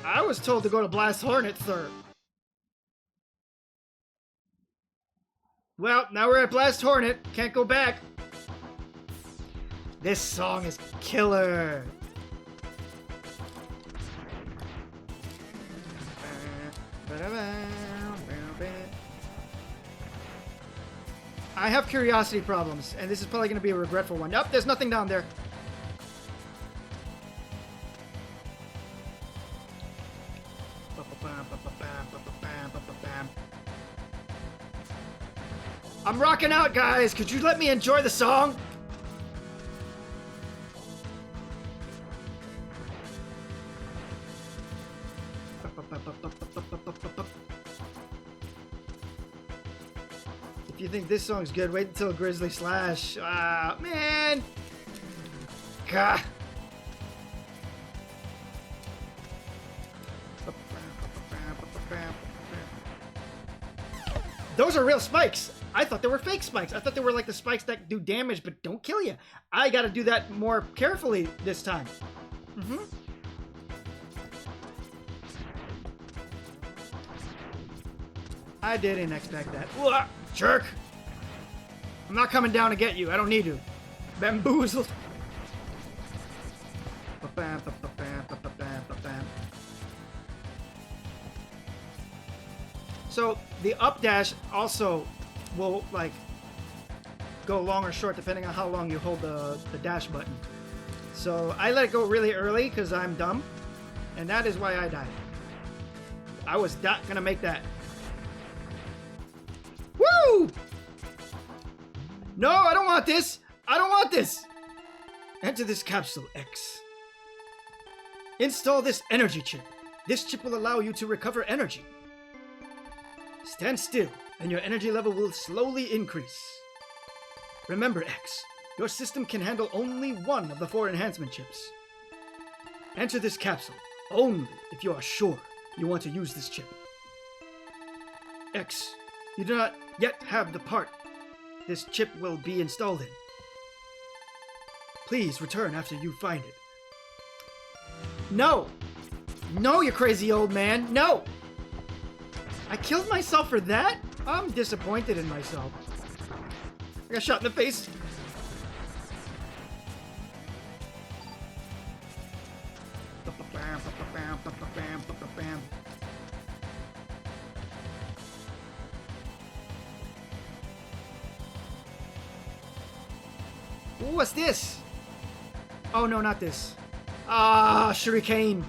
I was told to go to Blast Hornet third. Well, now we're at Blast Hornet. Can't go back. This song is killer. I have curiosity problems, and this is probably going to be a regretful one. Nope, there's nothing down there. I'm rocking out, guys. Could you let me enjoy the song? If you think this song's good, wait until Grizzly Slash. Ah, man. Gah. Those are real spikes. I thought they were fake spikes. I thought they were like the spikes that do damage but don't kill you. I gotta do that more carefully this time. I didn't expect that. Ugh, jerk! I'm not coming down to get you. I don't need to. Bamboozled. So the up dash also will like go long or short depending on how long you hold the dash button. So I let it go really early because I'm dumb, and that is why I died. I was not gonna make that. Woo! No, I don't want this. I don't want this. Enter this capsule, X. Install this energy chip. This chip will allow you to recover energy. Stand still, and your energy level will slowly increase. Remember, X, your system can handle only one of the 4 enhancement chips. Enter this capsule only if you are sure you want to use this chip. X, you do not yet have the part this chip will be installed in. Please return after you find it. No! No, you crazy old man! No! I killed myself for that? I'm disappointed in myself. I got shot in the face. Ooh, what's this? Oh no, not this. Ah, shuriken.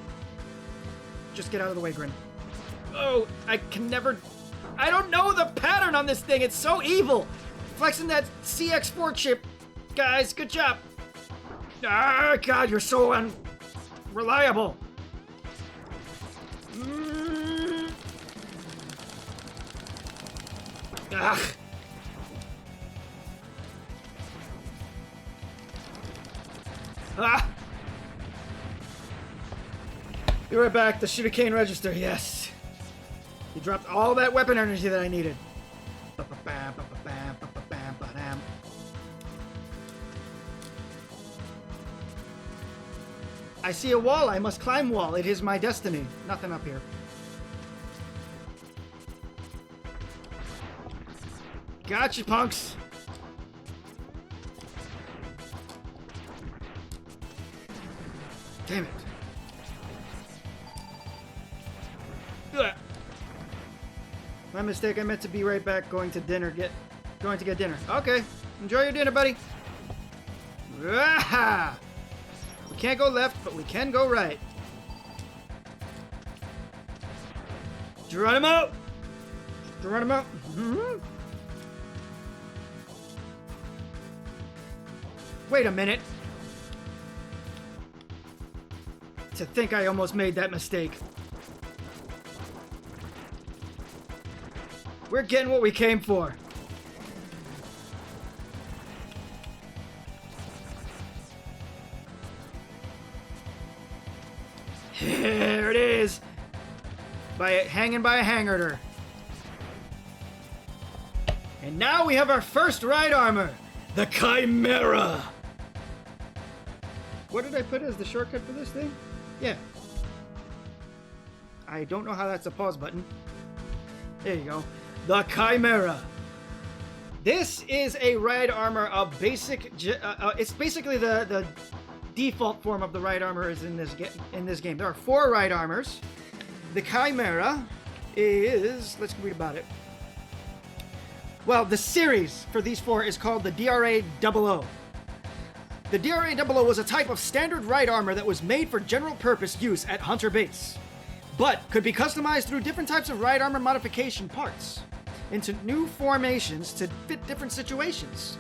Just get out of the way, Grin. Oh, I can never... I don't know the pattern on this thing. It's so evil. Flexing that CX4 chip. Guys, good job. Ah, God, you're so unreliable. Ugh. Ah! Be right back. The shuriken register, yes. He dropped all that weapon energy that I needed. I see a wall. I must climb wall. It is my destiny. Nothing up here. Gotcha, punks. Damn it. Ugh. My mistake. I meant to be right back. Going to get dinner. Okay. Enjoy your dinner, buddy. Ah! We can't go left, but we can go right. Geronimo! Geronimo! Mm-hmm. Wait a minute. To think I almost made that mistake. We're getting what we came for. There it is. Hanging by a hanger. And now we have our first ride armor, the Chimera. What did I put as the shortcut for this thing? Yeah. I don't know how that's a pause button. There you go. The Chimera. This is a ride armor of basic... it's basically the default form of the ride armor is in this game. There are 4 ride armors. The Chimera is... Let's read about it. Well, the series for these 4 is called the DRA-00. The DRA-00 was a type of standard ride armor that was made for general purpose use at Hunter Base, but could be customized through different types of ride armor modification parts into new formations to fit different situations.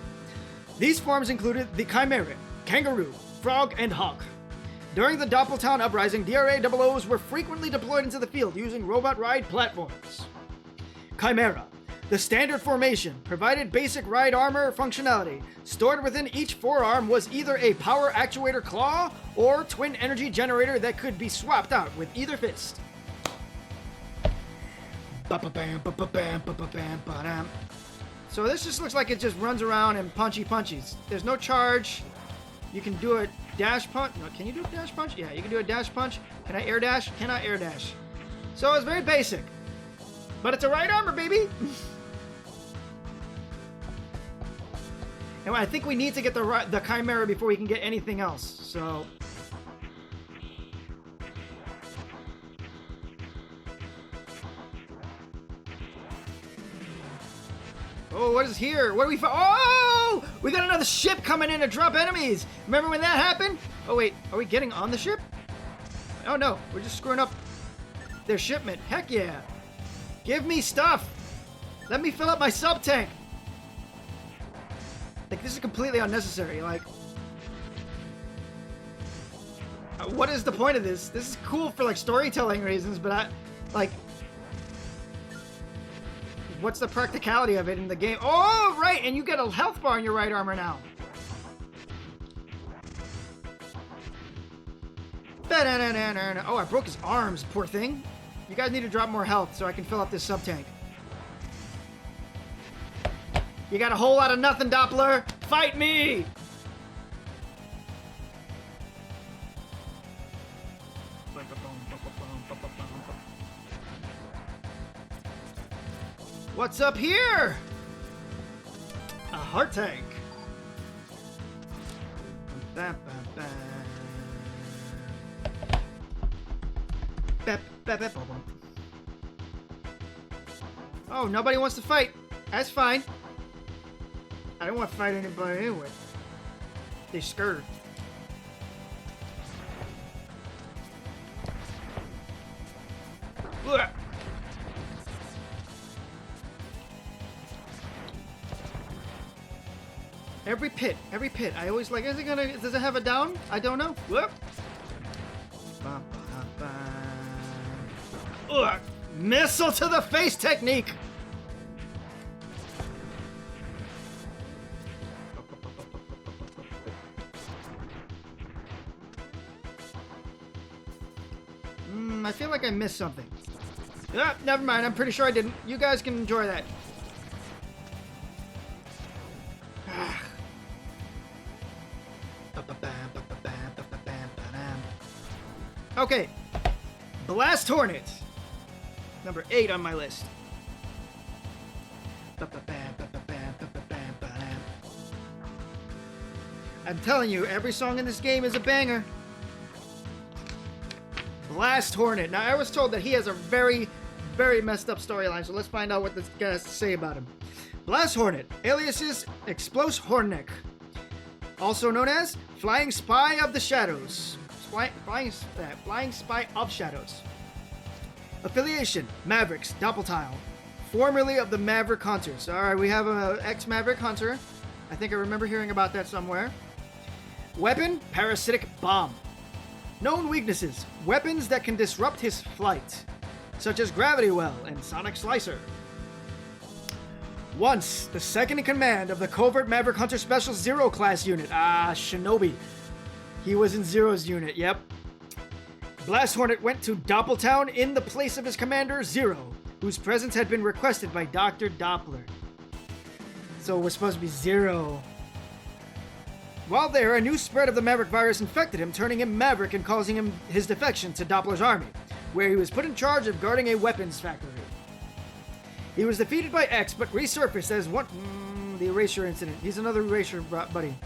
These forms included the Chimera, Kangaroo, Frog, and Hawk. During the Doppeltown Uprising, DRA-00s were frequently deployed into the field using robot ride platforms. Chimera. The standard formation provided basic ride armor functionality. Stored within each forearm was either a power actuator claw or twin energy generator that could be swapped out with either fist. So this just looks like it just runs around and punchies. There's no charge. You can do a dash punch. No, can you do a dash punch? Yeah, you can do a dash punch. Can I air dash? Cannot air dash. So it's very basic. But it's a ride armor, baby! And I think we need to get the Chimera before we can get anything else, so... Oh, what is here? What do we find? Oh! We got another ship coming in to drop enemies! Remember when that happened? Oh wait, are we getting on the ship? Oh no, we're just screwing up their shipment. Heck yeah! Give me stuff! Let me fill up my sub tank! Like, this is completely unnecessary, like... What is the point of this? This is cool for like storytelling reasons, but what's the practicality of it in the game? Oh, right, and you get a health bar in your right armor now. Oh, I broke his arms, poor thing. You guys need to drop more health so I can fill up this sub-tank. You got a whole lot of nothing, Doppler. Fight me! What's up here? A heart tank. Oh, nobody wants to fight. That's fine. I don't want to fight anybody anyway. They're scared. Ugh. Every pit. I always like, does it have a down? I don't know. Whoop. Ugh. Missile to the face technique. I feel like I missed something. Never mind. I'm pretty sure I didn't. You guys can enjoy that. Okay. Blast Hornet. Number 8 on my list. I'm telling you, every song in this game is a banger. Blast Hornet. Now, I was told that he has a very, very messed up storyline, so let's find out what this guy has to say about him. Blast Hornet, aliases Explos Hornek, also known as Flying Spy of the Shadows. Flying Spy of Shadows. Affiliation, Mavericks, Doppeltile. Formerly of the Maverick Hunters. Alright, we have a ex-Maverick Hunter. I think I remember hearing about that somewhere. Weapon, Parasitic Bomb. Known weaknesses, weapons that can disrupt his flight, such as Gravity Well and Sonic Slicer. Once the second in command of the Covert Maverick Hunter Special Zero class unit. Shinobi. He was in Zero's unit, yep. Blast Hornet went to Doppeltown in the place of his commander, Zero, whose presence had been requested by Dr. Doppler. So it was supposed to be Zero. While there, a new spread of the Maverick virus infected him, turning him Maverick and causing him his defection to Doppler's army, where he was put in charge of guarding a weapons factory. He was defeated by X, but resurfaced as one... the Erasure incident. He's another Erasure buddy.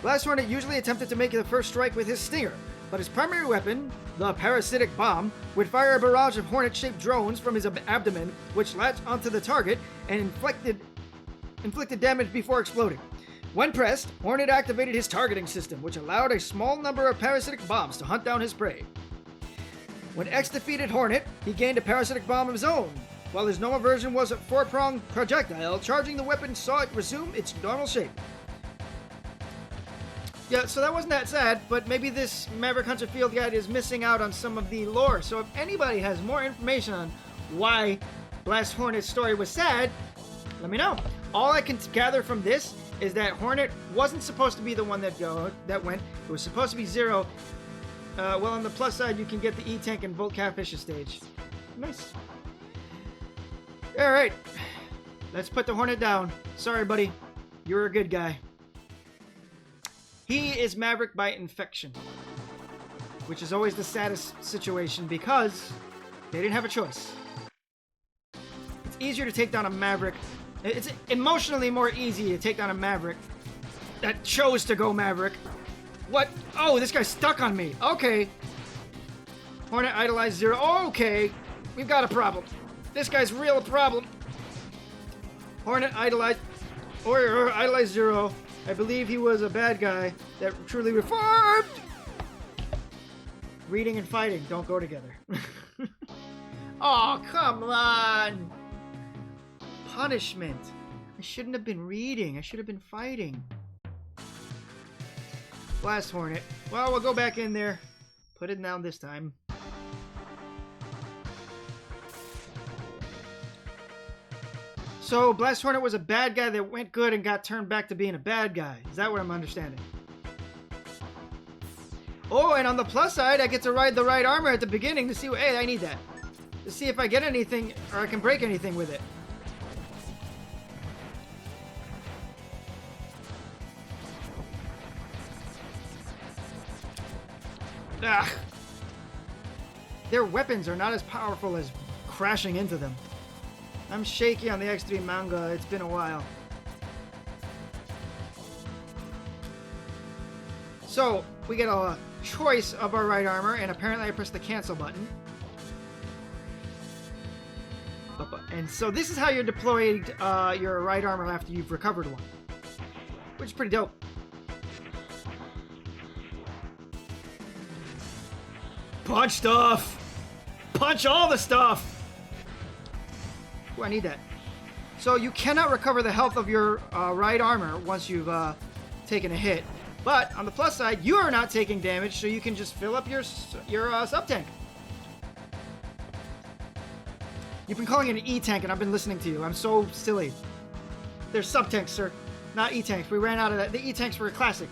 Blast Hornet usually attempted to make the first strike with his Stinger, but his primary weapon, the Parasitic Bomb, would fire a barrage of Hornet-shaped drones from his abdomen, which latched onto the target and inflicted damage before exploding. When pressed, Hornet activated his targeting system, which allowed a small number of parasitic bombs to hunt down his prey. When X defeated Hornet, he gained a parasitic bomb of his own, while his normal version was a 4-pronged projectile. Charging the weapon saw it resume its normal shape. Yeah, so that wasn't that sad, but maybe this Maverick Hunter Field Guide is missing out on some of the lore. So if anybody has more information on why Blast Hornet's story was sad, let me know. All I can gather from this is that Hornet wasn't supposed to be the one that went. It was supposed to be Zero. Well, on the plus side, you can get the E-Tank and Volt Catfisher stage. Nice. Alright. Let's put the Hornet down. Sorry, buddy. You're a good guy. He is Maverick by infection, which is always the saddest situation because they didn't have a choice. It's easier to take down a Maverick. It's emotionally more easy to take down a Maverick that chose to go Maverick. What? Oh, this guy's stuck on me. Okay. Hornet idolized Zero. Okay. We've got a problem. This guy's real a problem. Hornet idolized Zero. I believe he was a bad guy that truly reformed. Reading and fighting don't go together. Oh, come on. Punishment. I shouldn't have been reading. I should have been fighting. Blast Hornet. Well, we'll go back in there. Put it down this time. So, Blast Hornet was a bad guy that went good and got turned back to being a bad guy. Is that what I'm understanding? Oh, and on the plus side, I get to ride the right armor at the beginning to see... Hey, I need that. To see if I get anything, or I can break anything with it. Ugh. Their weapons are not as powerful as crashing into them. I'm shaky on the X3 manga. It's been a while. So, we get a choice of our right armor, and apparently I press the cancel button. And so this is how you're deployed your right armor after you've recovered one. Which is pretty dope. Punch stuff! Punch all the stuff! Ooh, I need that. So you cannot recover the health of your right armor once you've taken a hit. But on the plus side, you are not taking damage, so you can just fill up your sub-tank. You've been calling it an E-tank, and I've been listening to you. I'm so silly. They're sub-tanks, sir. Not E-tanks. We ran out of that. The E-tanks were a classic.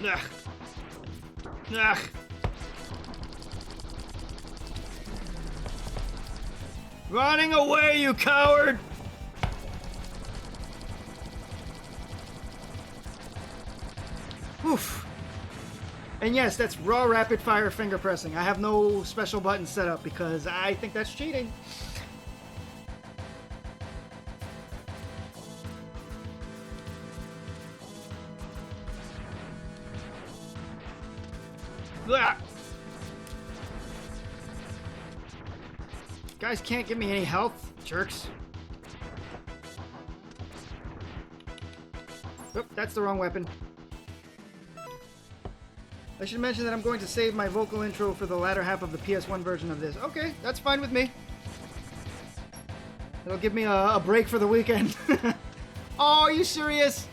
Ugh. Ugh. Running away, you coward! Oof. And yes, that's raw rapid fire finger pressing. I have no special buttons set up because I think that's cheating. Blah. Guys can't give me any health, jerks. Oop, that's the wrong weapon. I should mention that I'm going to save my vocal intro for the latter half of the PS1 version of this. Okay, that's fine with me. It'll give me a break for the weekend. Oh, are you serious?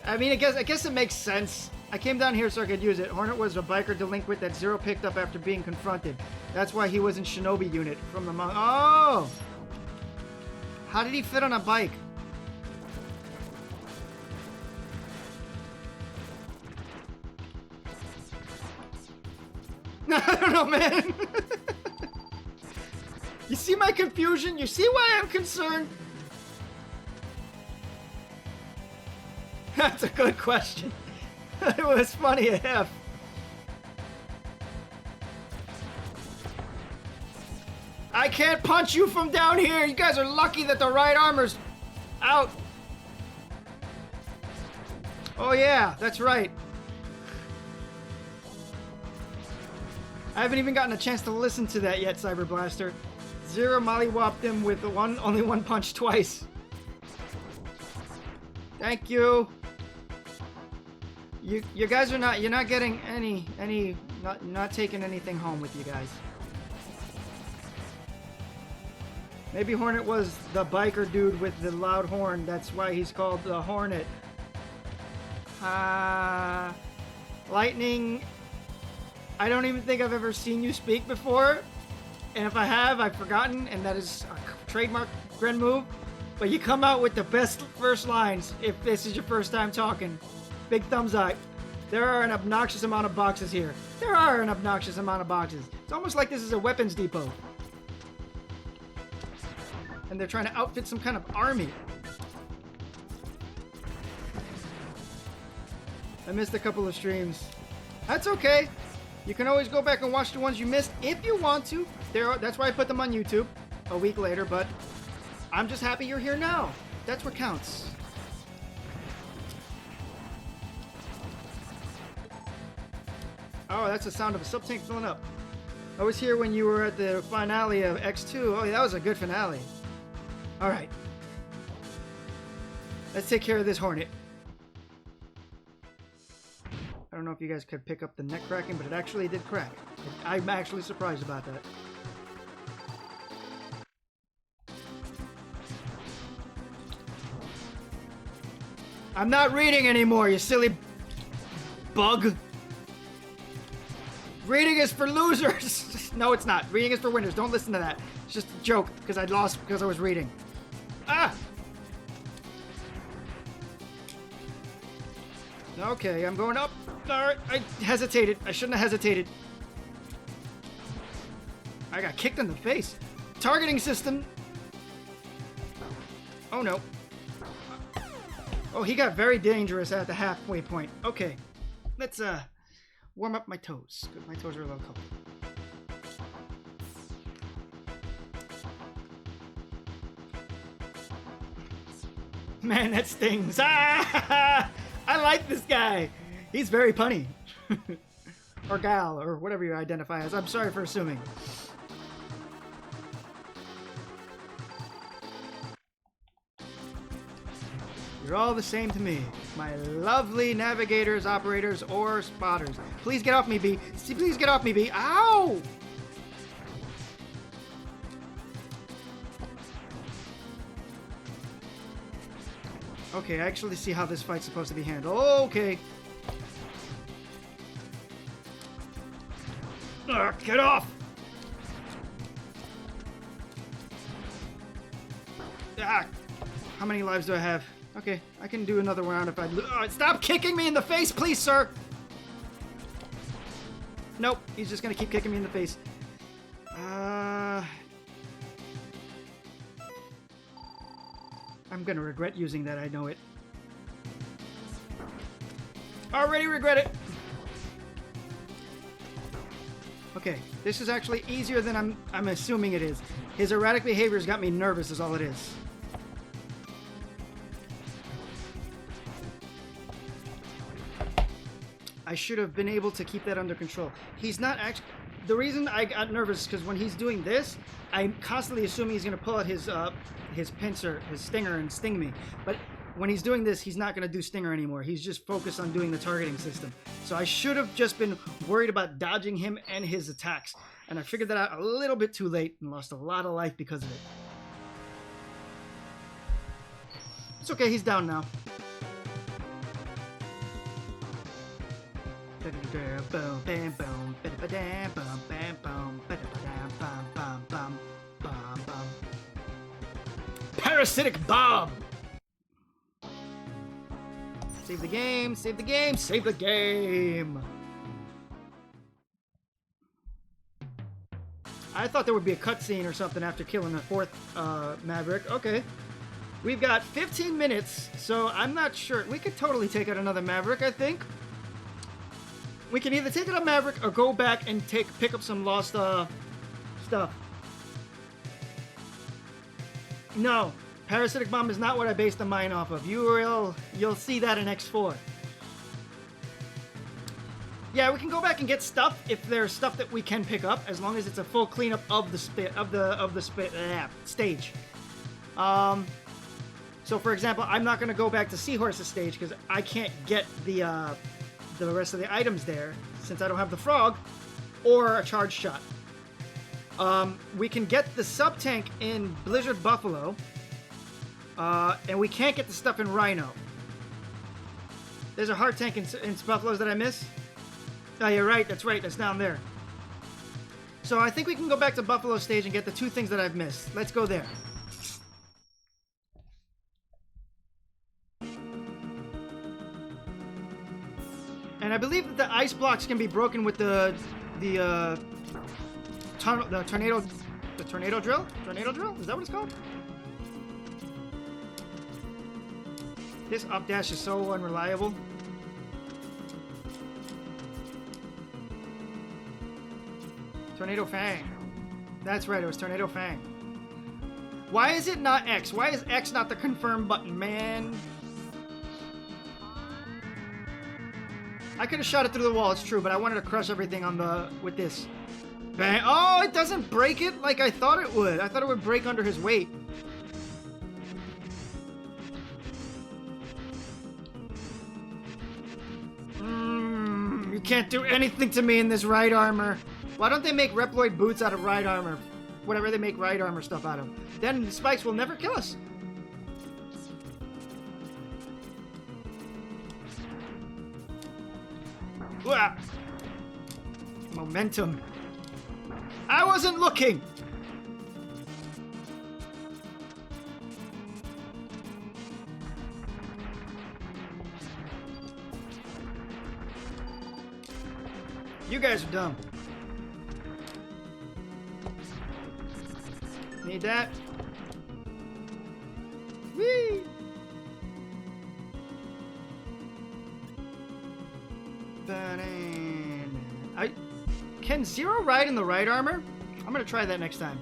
I mean, I guess it makes sense. I came down here so I could use it. Hornet was a biker delinquent that Zero picked up after being confronted. That's why he was in Shinobi unit from the manga. Oh! How did he fit on a bike? I don't know, man. You see my confusion? You see why I'm concerned? That's a good question. It was funny AF. I can't punch you from down here. You guys are lucky that the right armor's out. Oh yeah, that's right. I haven't even gotten a chance to listen to that yet, Cyber Blaster. Zero mollywopped him with only one punch twice. Thank you. You guys are not, you're not getting not taking anything home with you guys. Maybe Hornet was the biker dude with the loud horn. That's why he's called the Hornet. Lightning, I don't even think I've ever seen you speak before. And if I have, I've forgotten, and that is a trademark Gren move. But you come out with the best first lines if this is your first time talking. Big thumbs up. There are an obnoxious amount of boxes here. There are an obnoxious amount of boxes. It's almost like this is a weapons depot. And they're trying to outfit some kind of army. I missed a couple of streams. That's okay. You can always go back and watch the ones you missed if you want to. That's why I put them on YouTube a week later, but I'm just happy you're here now. That's what counts. Oh, that's the sound of a sub-tank filling up. I was here when you were at the finale of X2. Oh, yeah, that was a good finale. Alright. Let's take care of this Hornet. I don't know if you guys could pick up the neck cracking, but it actually did crack. I'm actually surprised about that. I'm not reading anymore, you silly bug. Reading is for losers. No, it's not. Reading is for winners. Don't listen to that. It's just a joke because I lost because I was reading. Ah! Okay, I'm going up. Alright, I hesitated. I shouldn't have hesitated. I got kicked in the face. Targeting system. Oh no. Oh, he got very dangerous at the halfway point. Okay, let's warm up my toes. Good, my toes are a little cold. Man, that stings. Ah! I like this guy. He's very punny. Or gal, or whatever you identify as. I'm sorry for assuming. You're all the same to me. My lovely navigators, operators, or spotters. Please get off me, B. Please get off me, B. Ow! Okay, I actually see how this fight's supposed to be handled. Okay. Get off! Ah! How many lives do I have? Okay, I can do another round if I... stop kicking me in the face, please, sir! Nope, he's just gonna keep kicking me in the face. I'm gonna regret using that, I know it. Already regret it! Okay, this is actually easier than I'm assuming it is. His erratic behavior's got me nervous is all it is. I should have been able to keep that under control. He's not actually... The reason I got nervous is because when he's doing this, I'm constantly assuming he's going to pull out his pincer, his stinger, and sting me. But when he's doing this, he's not going to do stinger anymore. He's just focused on doing the targeting system. So I should have just been worried about dodging him and his attacks. And I figured that out a little bit too late and lost a lot of life because of it. It's okay, he's down now. Parasitic bomb! Save the game, save the game, save the game! I thought there would be a cutscene or something after killing the fourth Maverick. Okay. We've got 15 minutes, so I'm not sure. We could totally take out another Maverick, I think. We can either take out a Maverick or go back and pick up some lost stuff. No, Parasitic Bomb is not what I based the mine off of. You'll see that in X4. Yeah, we can go back and get stuff if there's stuff that we can pick up, as long as it's a full cleanup of the stage. So for example, I'm not going to go back to Seahorse's stage because I can't get the rest of the items there since I don't have the frog or a charge shot. We can get the sub-tank in Blizzard Buffalo, and we can't get the stuff in Rhino. There's a hard tank in Buffaloes that I miss. Oh, you're right. That's right. That's down there. So I think we can go back to Buffalo stage and get the two things that I've missed. Let's go there. And I believe that the ice blocks can be broken with the tornado drill? Tornado drill? Is that what it's called? This up dash is so unreliable. Tornado Fang. That's right, it was Tornado Fang. Why is it not X? Why is X not the confirm button, man? I could have shot it through the wall, it's true, but I wanted to crush everything with this. Bang. Oh, it doesn't break it like I thought it would. I thought it would break under his weight. You can't do anything to me in this ride armor. Why don't they make Reploid boots out of ride armor? Whatever they make ride armor stuff out of. Then the spikes will never kill us. Wah. Momentum. I wasn't looking. You guys are dumb. Need that. Whee! Can Zero ride in the right armor? I'm gonna try that next time.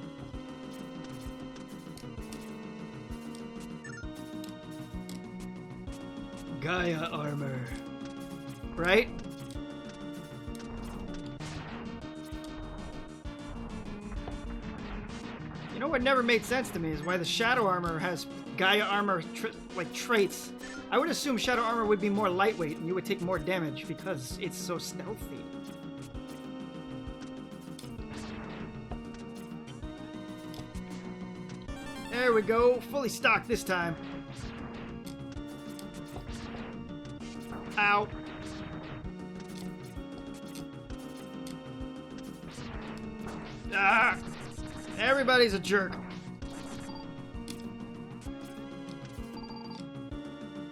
Gaia armor. Right? You know what never made sense to me is why the Shadow armor has Gaia armor like traits. I would assume Shadow armor would be more lightweight and you would take more damage because it's so stealthy. There we go, fully stocked this time. Ow. Ah! Everybody's a jerk.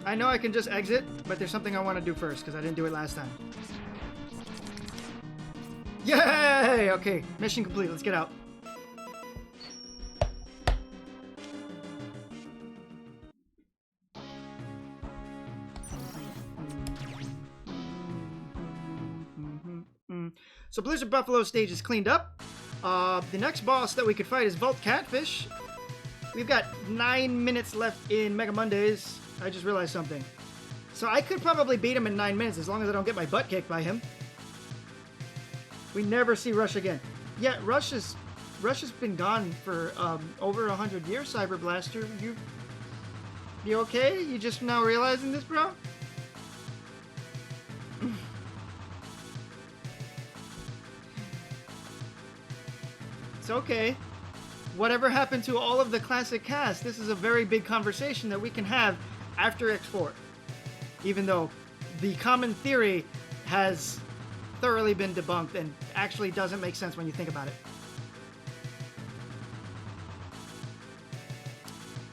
I know I can just exit, but there's something I want to do first because I didn't do it last time. Yay! Okay, mission complete. Let's get out. So Blizzard Buffalo stage is cleaned up. The next boss that we could fight is Vault Catfish. We've got 9 minutes left in Mega Mondays. I just realized something. So I could probably beat him in 9 minutes as long as I don't get my butt kicked by him. We never see Rush again. Yeah, Rush has been gone for over 100 years, Cyber Blaster. You okay? You just now realizing this, bro? It's okay. Whatever happened to all of the classic cast? This is a very big conversation that we can have after X4. Even though the common theory has thoroughly been debunked and actually doesn't make sense when you think about it.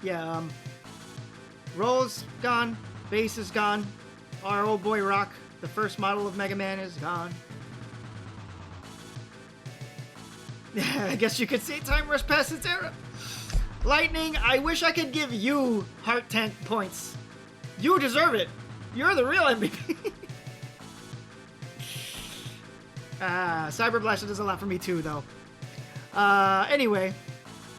Yeah, Roll's gone, Base is gone, our old boy Rock, the first model of Mega Man, is gone. I guess you could say Time Rush past its era. Lightning, I wish I could give you Heart Tank points. You deserve it. You're the real MVP. Cyber Blaster does a lot for me too, though. Anyway,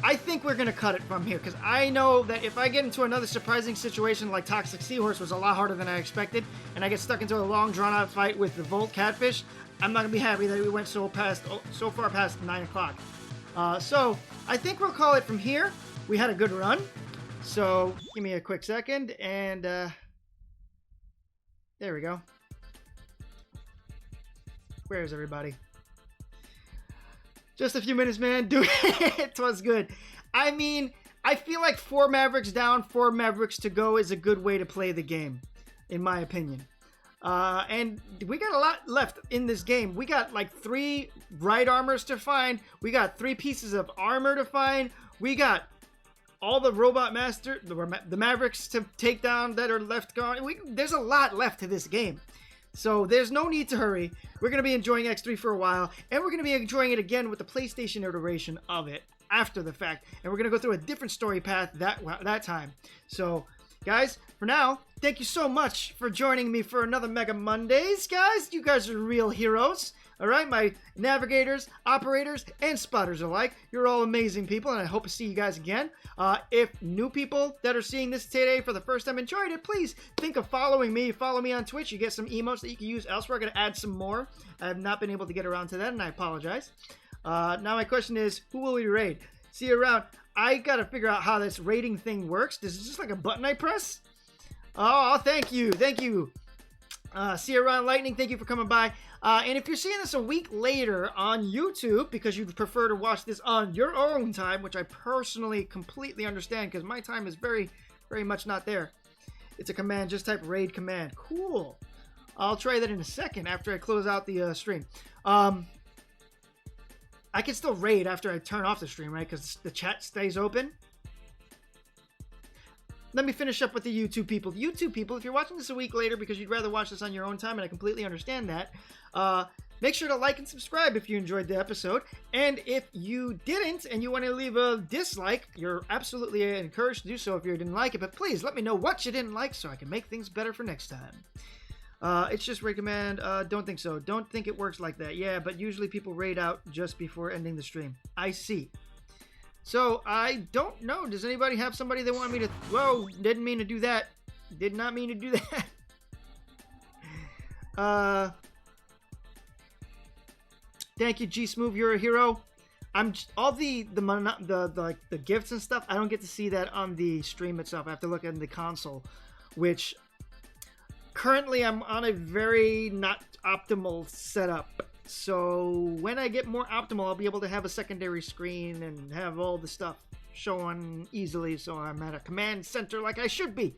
I think we're going to cut it from here, because I know that if I get into another surprising situation like Toxic Seahorse was a lot harder than I expected, and I get stuck into a long, drawn-out fight with the Volt Catfish, I'm not going to be happy that we went so far past 9 o'clock. So, I think we'll call it from here. We had a good run, so give me a quick second, and there we go. Where is everybody? Just a few minutes, man. Dude, it was good. I mean, I feel like 4 Mavericks down, 4 Mavericks to go is a good way to play the game, in my opinion. And we got a lot left in this game. We got like 3 right armors to find. We got 3 pieces of armor to find. We got all the Robot Master, the Mavericks to take down that are left gone. There's a lot left to this game. So there's no need to hurry. We're going to be enjoying X3 for a while, and we're going to be enjoying it again with the PlayStation iteration of it after the fact. And we're going to go through a different story path that time. So, guys, for now, thank you so much for joining me for another Mega Mondays, guys. You guys are real heroes. All right, my navigators, operators, and spotters alike. You're all amazing people, and I hope to see you guys again. If new people that are seeing this today for the first time enjoyed it, please think of following me. Follow me on Twitch. You get some emotes that you can use elsewhere. I'm going to add some more. I have not been able to get around to that, and I apologize. Now my question is, who will we raid? See you around. I got to figure out how this raiding thing works. This is just like a button I press? Oh, thank you. Thank you. See you around, Lightning. Thank you for coming by. And if you're seeing this a week later on YouTube, because you'd prefer to watch this on your own time, which I personally completely understand, because my time is very, very much not there. It's a command. Just type raid command. Cool. I'll try that in a second after I close out the stream. I can still raid after I turn off the stream, right? Because the chat stays open. Let me finish up with the YouTube people. YouTube people, if you're watching this a week later because you'd rather watch this on your own time, and I completely understand that, make sure to like and subscribe if you enjoyed the episode. And if you didn't and you want to leave a dislike, you're absolutely encouraged to do so if you didn't like it. But please let me know what you didn't like so I can make things better for next time. It's just recommend. Don't think so. Don't think it works like that. Yeah, but usually people raid out just before ending the stream. I see. So, I don't know. Does anybody have somebody they want me to... Whoa, didn't mean to do that. Did not mean to do that. Thank you, G-Smooth. You're a hero. I'm all the gifts and stuff. I don't get to see that on the stream itself. I have to look in the console, which currently I'm on a very not optimal setup. So when I get more optimal, I'll be able to have a secondary screen and have all the stuff showing easily. So I'm at a command center like I should be.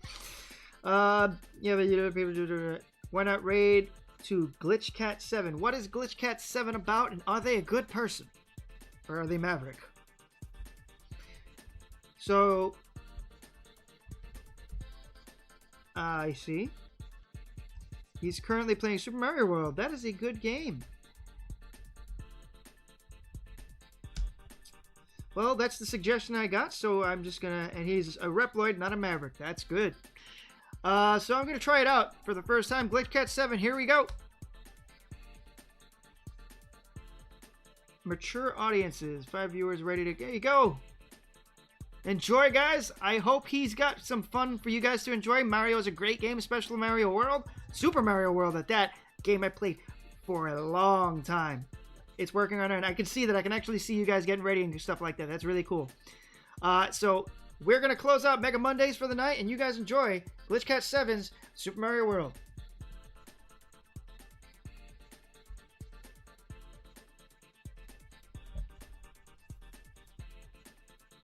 Yeah, but why not raid to GlitchCat7? What is GlitchCat7 about, and are they a good person? Or are they Maverick? So, I see. He's currently playing Super Mario World. That is a good game. Well, that's the suggestion I got, so I'm just gonna... And he's a Reploid, not a Maverick. That's good. So I'm gonna try it out for the first time. GlitchCat7, here we go. Mature audiences. 5 viewers ready to... There you go. Enjoy, guys. I hope he's got some fun for you guys to enjoy. Mario's a great game, especially Mario World. Super Mario World at that. Game I played for a long time. It's working on it, and I can see that. I can actually see you guys getting ready and stuff like that. That's really cool. So we're going to close out Mega Mondays for the night, and you guys enjoy GlitchCat7's Super Mario World.